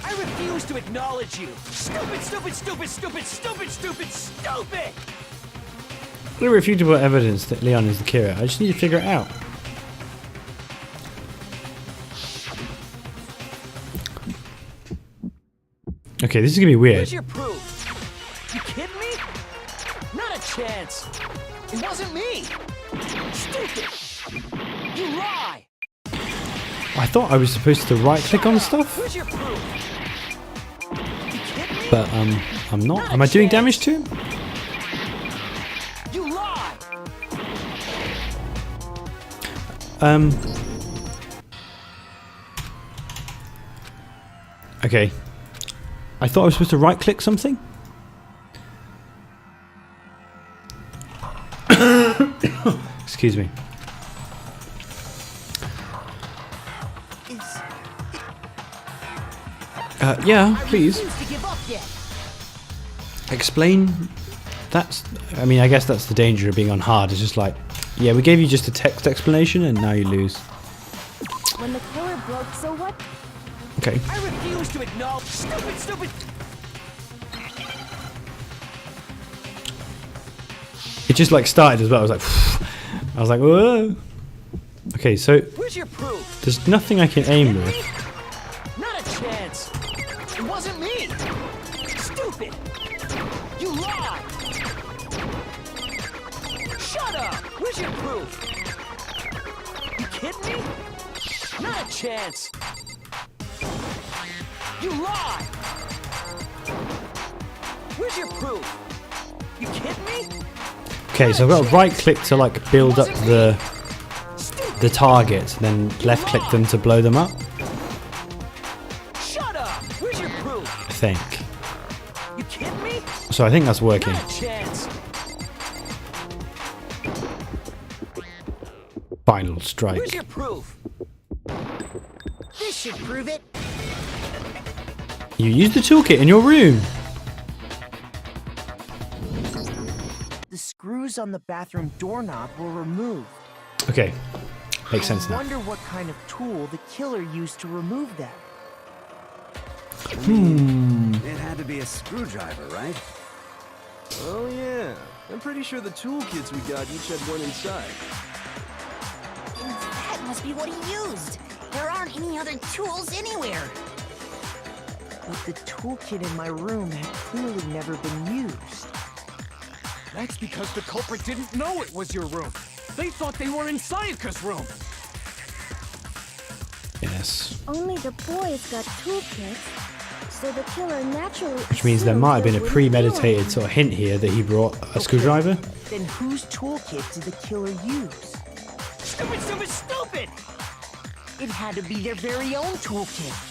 M: I refuse to acknowledge you! Stupid, stupid, stupid, stupid, stupid, stupid, stupid!
A: Irrefutable evidence that Leon is the killer. I just need to figure it out. Okay, this is gonna be weird.
M: Where's your proof? You kidding me? Not a chance! It wasn't me! Stupid! You lie!
A: I thought I was supposed to right click on stuff,
M: Where's your proof?
A: but I'm not. Am I doing damage to him?
M: You lie!
A: Okay. I thought I was supposed to right click something. Excuse me. Yeah, please. Explain. That's. I mean, I guess that's the danger of being on hard. It's just like, yeah, we gave you just a text explanation, and now you lose.
L: When the killer broke, so what?
A: Okay.
M: I refuse to acknowledge. Stupid, stupid.
A: It just like started as well. I was like, I was like, whoa. Okay, so
M: Where's your proof?
A: there's nothing I can aim with.
M: Not a chance. It wasn't me. Stupid. You lied. Shut up. Where's your proof? You kidding me? Not a chance. You lied. Where's your proof? You kidding me?
A: Okay, so I've got to right click to like build up the target, then left click them to blow them up.
M: Shut up. Where's your proof?
A: I think.
M: You kidding me?
A: So I think that's working.
M: Not a chance.
A: Final strike.
M: Where's your proof?
C: This should prove it.
A: You used the toolkit in your room.
E: The screws on the bathroom doorknob were removed.
A: Okay, makes sense
E: I
A: now.
E: wonder what kind of tool the killer used to remove them.
F: It had to be a screwdriver, right?
I: Oh yeah, I'm pretty sure the toolkits we got each had one inside.
C: That must be what he used. There aren't any other tools anywhere.
E: But the toolkit in my room had clearly never been used.
N: That's because the culprit didn't know it was your room. They thought they were in Sayaka's room.
A: Yes.
G: Only the boys got toolkits, so the killer naturally.
A: Which means there might have been a premeditated sort of hint here that he brought a screwdriver.
E: Then whose toolkit did the killer use?
M: Stupid, stupid, stupid!
E: It had to be their very own toolkit.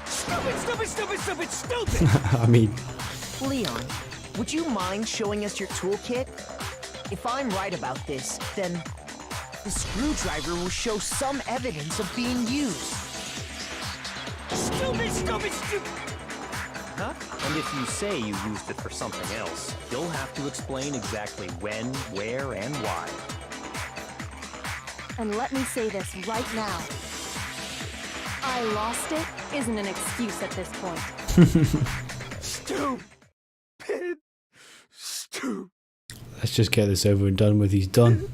M: Stupid, stupid, stupid, stupid, stupid!
A: I mean,
E: Leon, would you mind showing us your toolkit? If I'm right about this, then the screwdriver will show some evidence of being used.
M: Stupid, stupid, stupid!
J: Huh? And if you say you used it for something else, you'll have to explain exactly when, where, and why.
L: And let me say this right now. I lost it isn't an excuse at this point.
N: Stupid. Stupid.
A: let's just get this over and done with. He's done.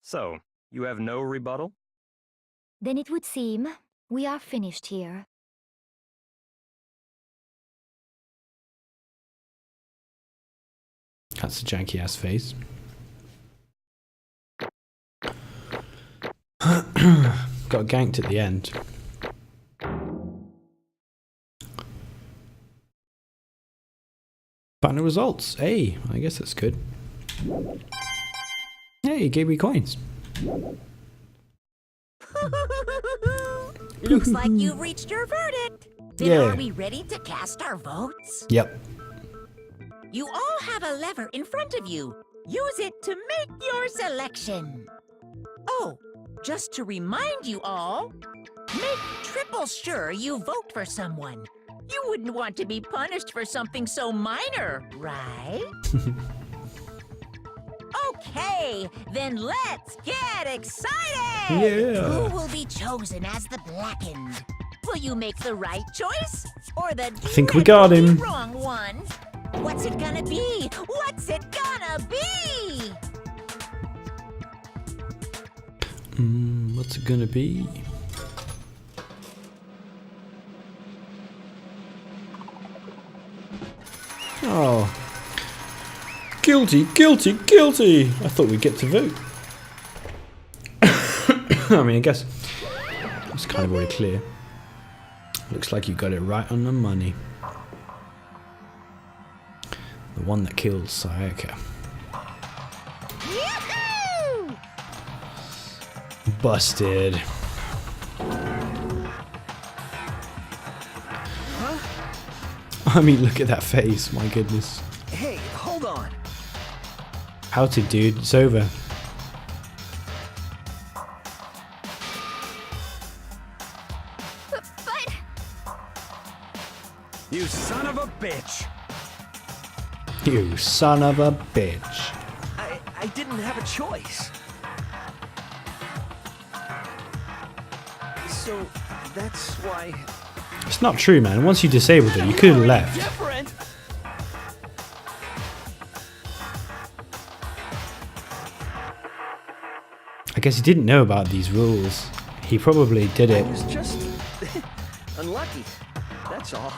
J: So, you have no rebuttal?
H: Then it would seem we are finished here.
A: That's a janky ass face. Got ganked at the end. Final results. Hey, I guess that's good. Hey, he gave me coins.
D: Looks like you've reached your verdict. Then
A: Yeah.
D: are we ready to cast our votes?
A: Yep.
D: You all have a lever in front of you. Use it to make your selection. Oh, just to remind you all, make triple sure you vote for someone. You wouldn't want to be punished for something so minor, right? Okay, then let's get excited!
A: Yeah.
D: Who will be chosen as the blackened? Will you make the right choice? Or the
A: I think we got him.
D: wrong one? What's it gonna be? What's it gonna be?
A: What's it gonna be? Oh. Guilty, guilty, guilty! I thought we'd get to vote. I mean, I guess it's kind of already clear. Looks like you got it right on the money. The one that kills Sayaka.
D: Yahoo!
A: Busted. I mean, look at that face, my goodness.
M: Hey, hold on.
A: Outed, dude, it's over.
G: But
F: You son of a bitch!
A: You son of a bitch.
M: I didn't have a choice. So, that's why...
A: It's not true, man. Once you disabled it, you could have left.
M: Different?
A: guess he didn't know about these rules. He probably did it.
M: I was just unlucky. That's all.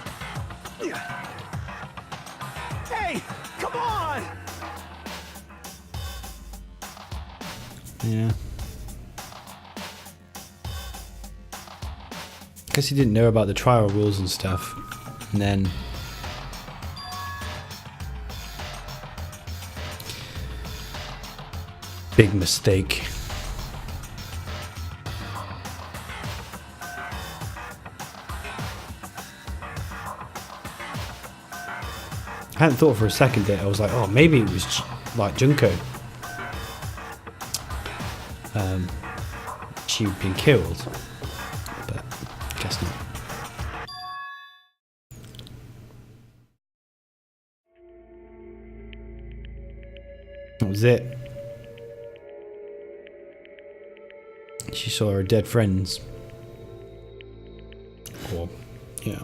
M: Hey, come on!
A: Yeah. Guess he didn't know about the trial rules and stuff. And then big mistake. I hadn't thought for a second that I was like, oh, maybe it was like Junko. She'd been killed, but I guess not. That was it. She saw her dead friends. Or, yeah.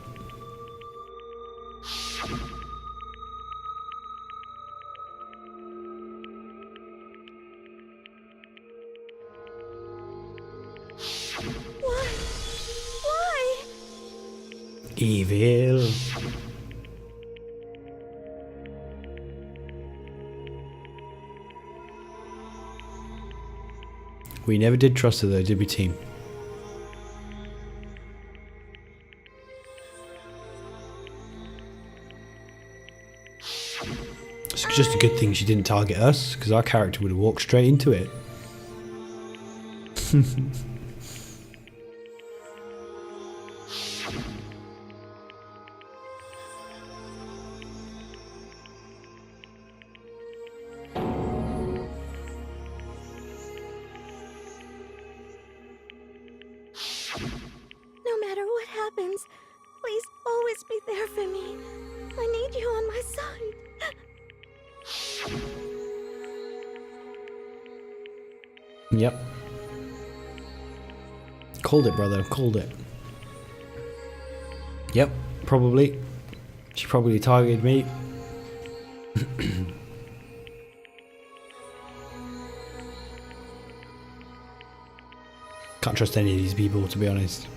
G: Why?
A: Evil. We never did trust her though, did we, team? It's just a good thing she didn't target us, because our character would have walked straight into it.
G: No matter what happens, please always be there for me. I need you on my side.
A: Yep. Called it, brother. Called it. Yep, probably. She probably targeted me. Can't trust any of these people, to be honest.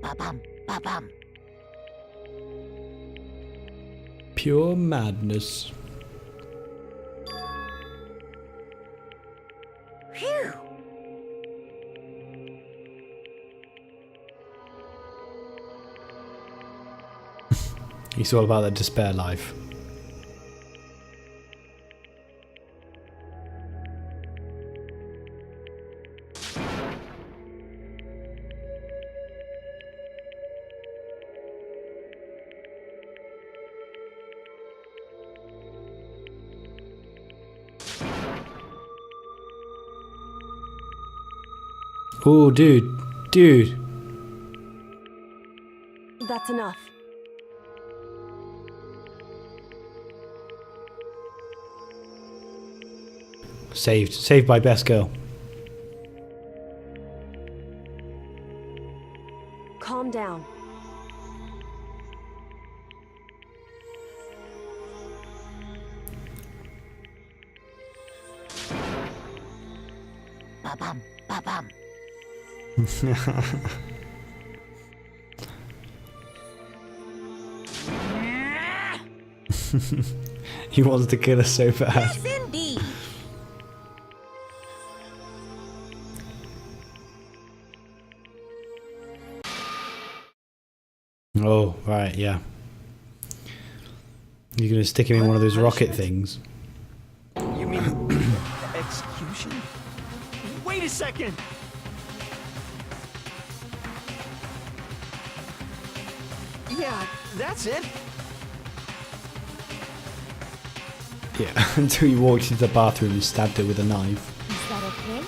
C: Ba-bum, ba-bum.
A: Pure madness.
C: Phew.
A: It's all about that despair life. Oh, dude. Dude.
L: That's enough.
A: Saved. Saved by best girl.
L: Calm down.
C: Ba-bum, ba-bum.
A: He wants to kill us so bad.
D: Yes, indeed.
A: Oh, right, yeah. You're gonna stick him in one of those rocket things.
M: You mean execution? Wait a second! Yeah, that's it.
A: Yeah, until he walked into the bathroom and stabbed her with a knife.
H: Is that okay?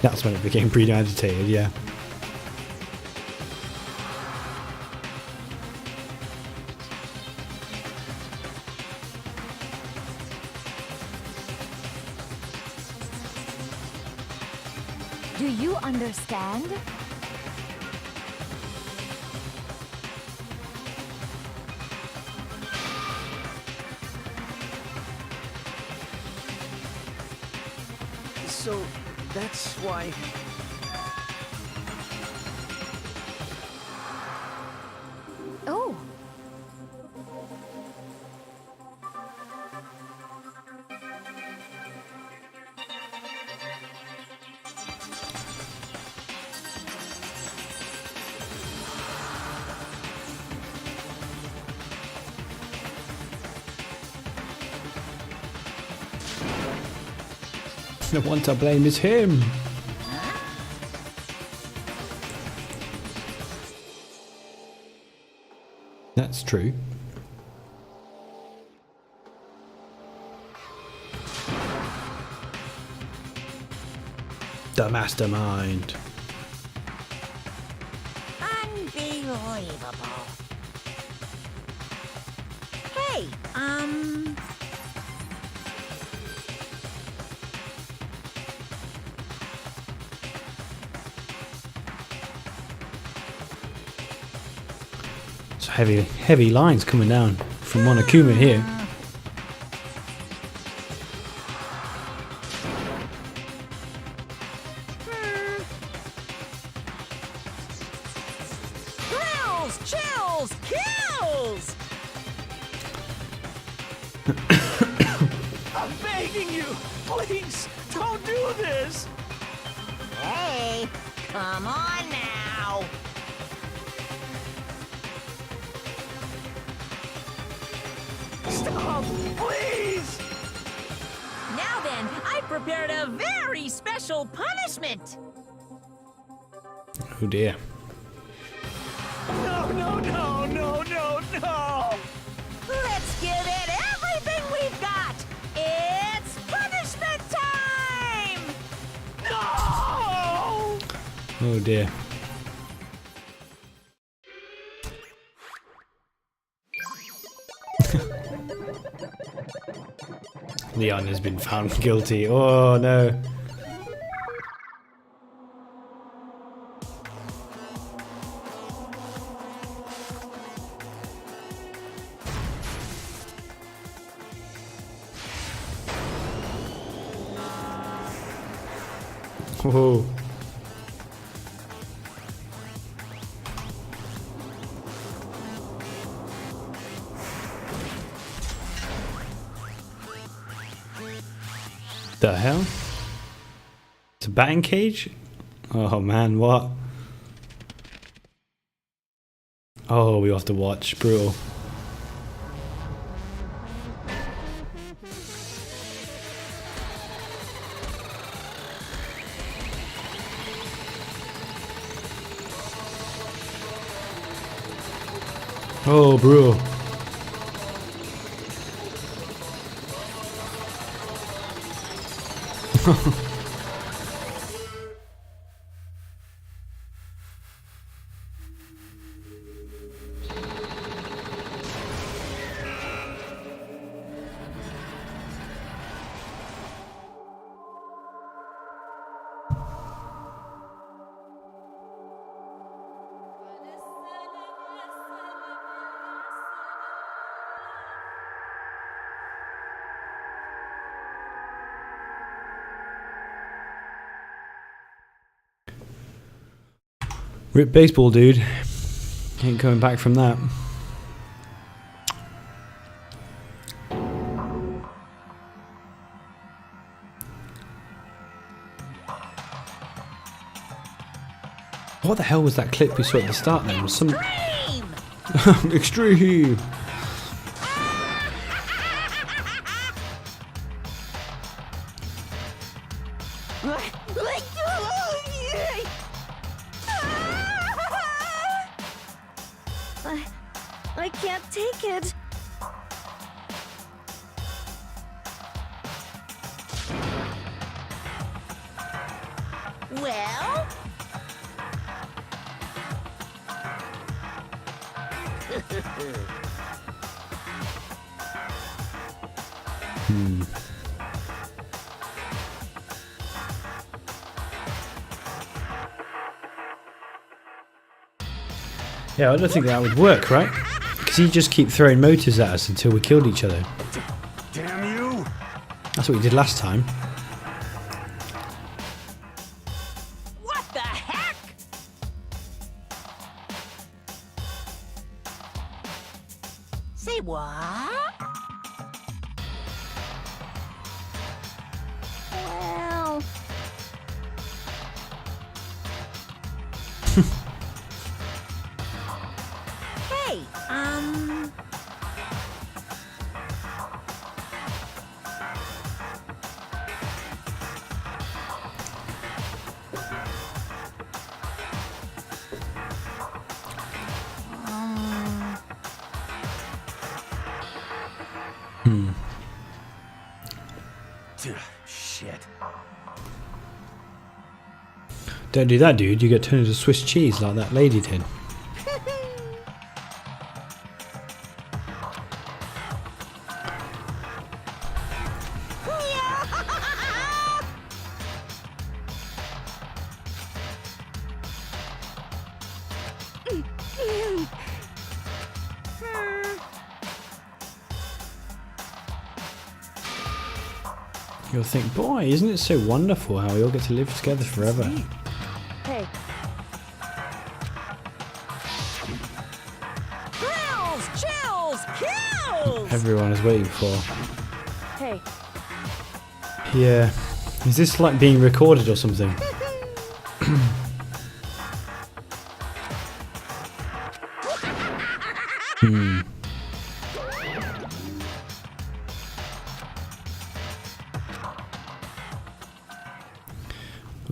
A: That's when it became premeditated, yeah.
H: you understand?
M: So, that's why...
H: Oh.
A: The one to blame is him. That's true. The mastermind.
D: Unbelievable. Hey,
A: It's heavy lines coming down from Monokuma here.
D: Thrills, chills, kills!
M: I'm begging you! Please, don't do this!
D: Hey, come on now!
M: Stop, please!
D: Now then, I prepared a very special punishment!
A: Oh dear.
M: No, no, no, no, no, no!
D: Let's give it everything we've got! It's punishment time!
M: No!
A: Oh dear. Leon has been found guilty. Oh no. Whoa. The hell? It's a batting cage? Oh man, what? Oh, we have to watch. Brutal. Oh, brutal. Rip baseball, dude. Ain't coming back from that. What the hell was that clip we saw at the start then? Was some extreme.
L: I can't take it.
D: Well?
A: Yeah, I don't think that would work, right? Because he'd just keep throwing motors at us until we killed each other.
F: Damn you!
A: That's what we did last time.
C: What the heck? Say what? Well... Hey,
F: Shit.
A: Don't do that, dude. You get turned into Swiss cheese like that lady did. You'll think, boy, isn't it so wonderful how we all get to live together forever?
L: Hey.
C: Thrills, chills, kills!
A: Everyone is waiting for.
L: Hey.
A: Yeah. Is this like being recorded or something?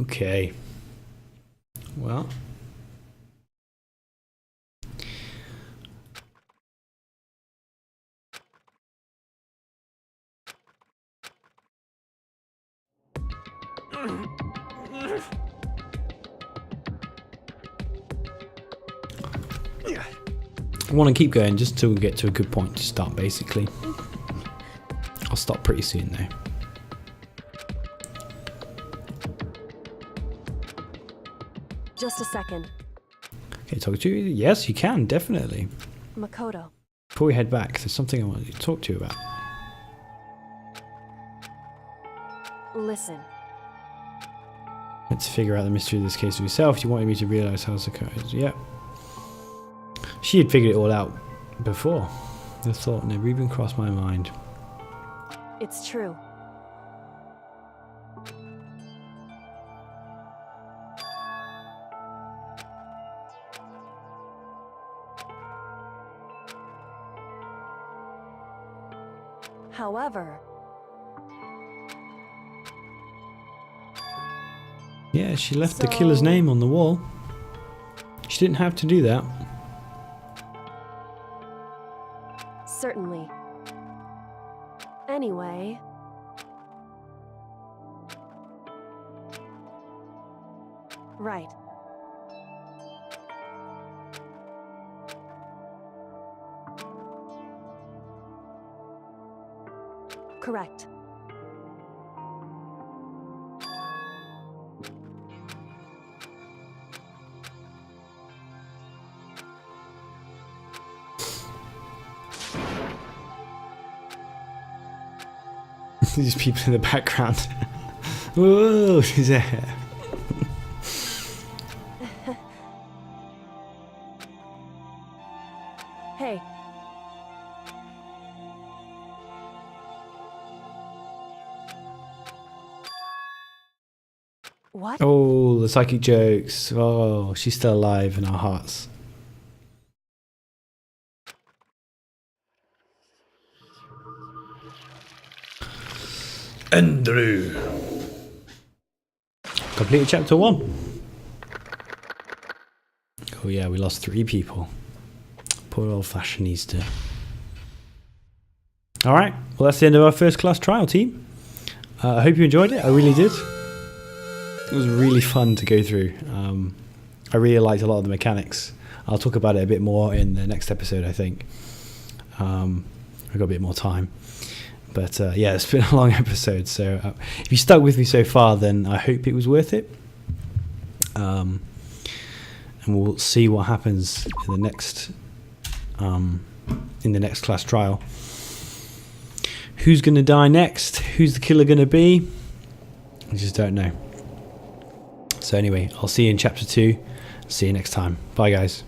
A: Okay. Well. I want to keep going just till we get to a good point to start, basically. I'll stop pretty soon, though.
L: Just a second.
A: Okay, talk to you? Yes, you can, definitely.
L: Makoto.
A: Before we head back, there's something I want to talk to you about.
L: Listen.
A: Let's figure out the mystery of this case for yourself. You wanted me to realize how it's occurred. Yep. She had figured it all out before. The thought never even crossed my mind.
L: It's true. However...
A: Yeah, she left the killer's name on the wall. She didn't have to do that.
L: Certainly. Anyway... Right. Correct.
A: These people in the background. Whoa, she's there.
L: Hey. What?
A: Oh, the psychic jokes. Oh, she's still alive in our hearts. Andrew. Completed chapter 1. Oh yeah, we lost 3 people. Poor old fashionista. Alright, well that's the end of our first class trial, team. I hope you enjoyed it, I really did. It was really fun to go through. I really liked a lot of the mechanics. I'll talk about it a bit more in the next episode, I think. I've got a bit more time. But yeah, it's been a long episode, so if you stuck with me so far, then I hope it was worth it. and we'll see what happens in the next class trial. Who's going to die next? Who's the killer going to be? I just don't know. So anyway, I'll see you in chapter 2. See you next time. Bye, guys.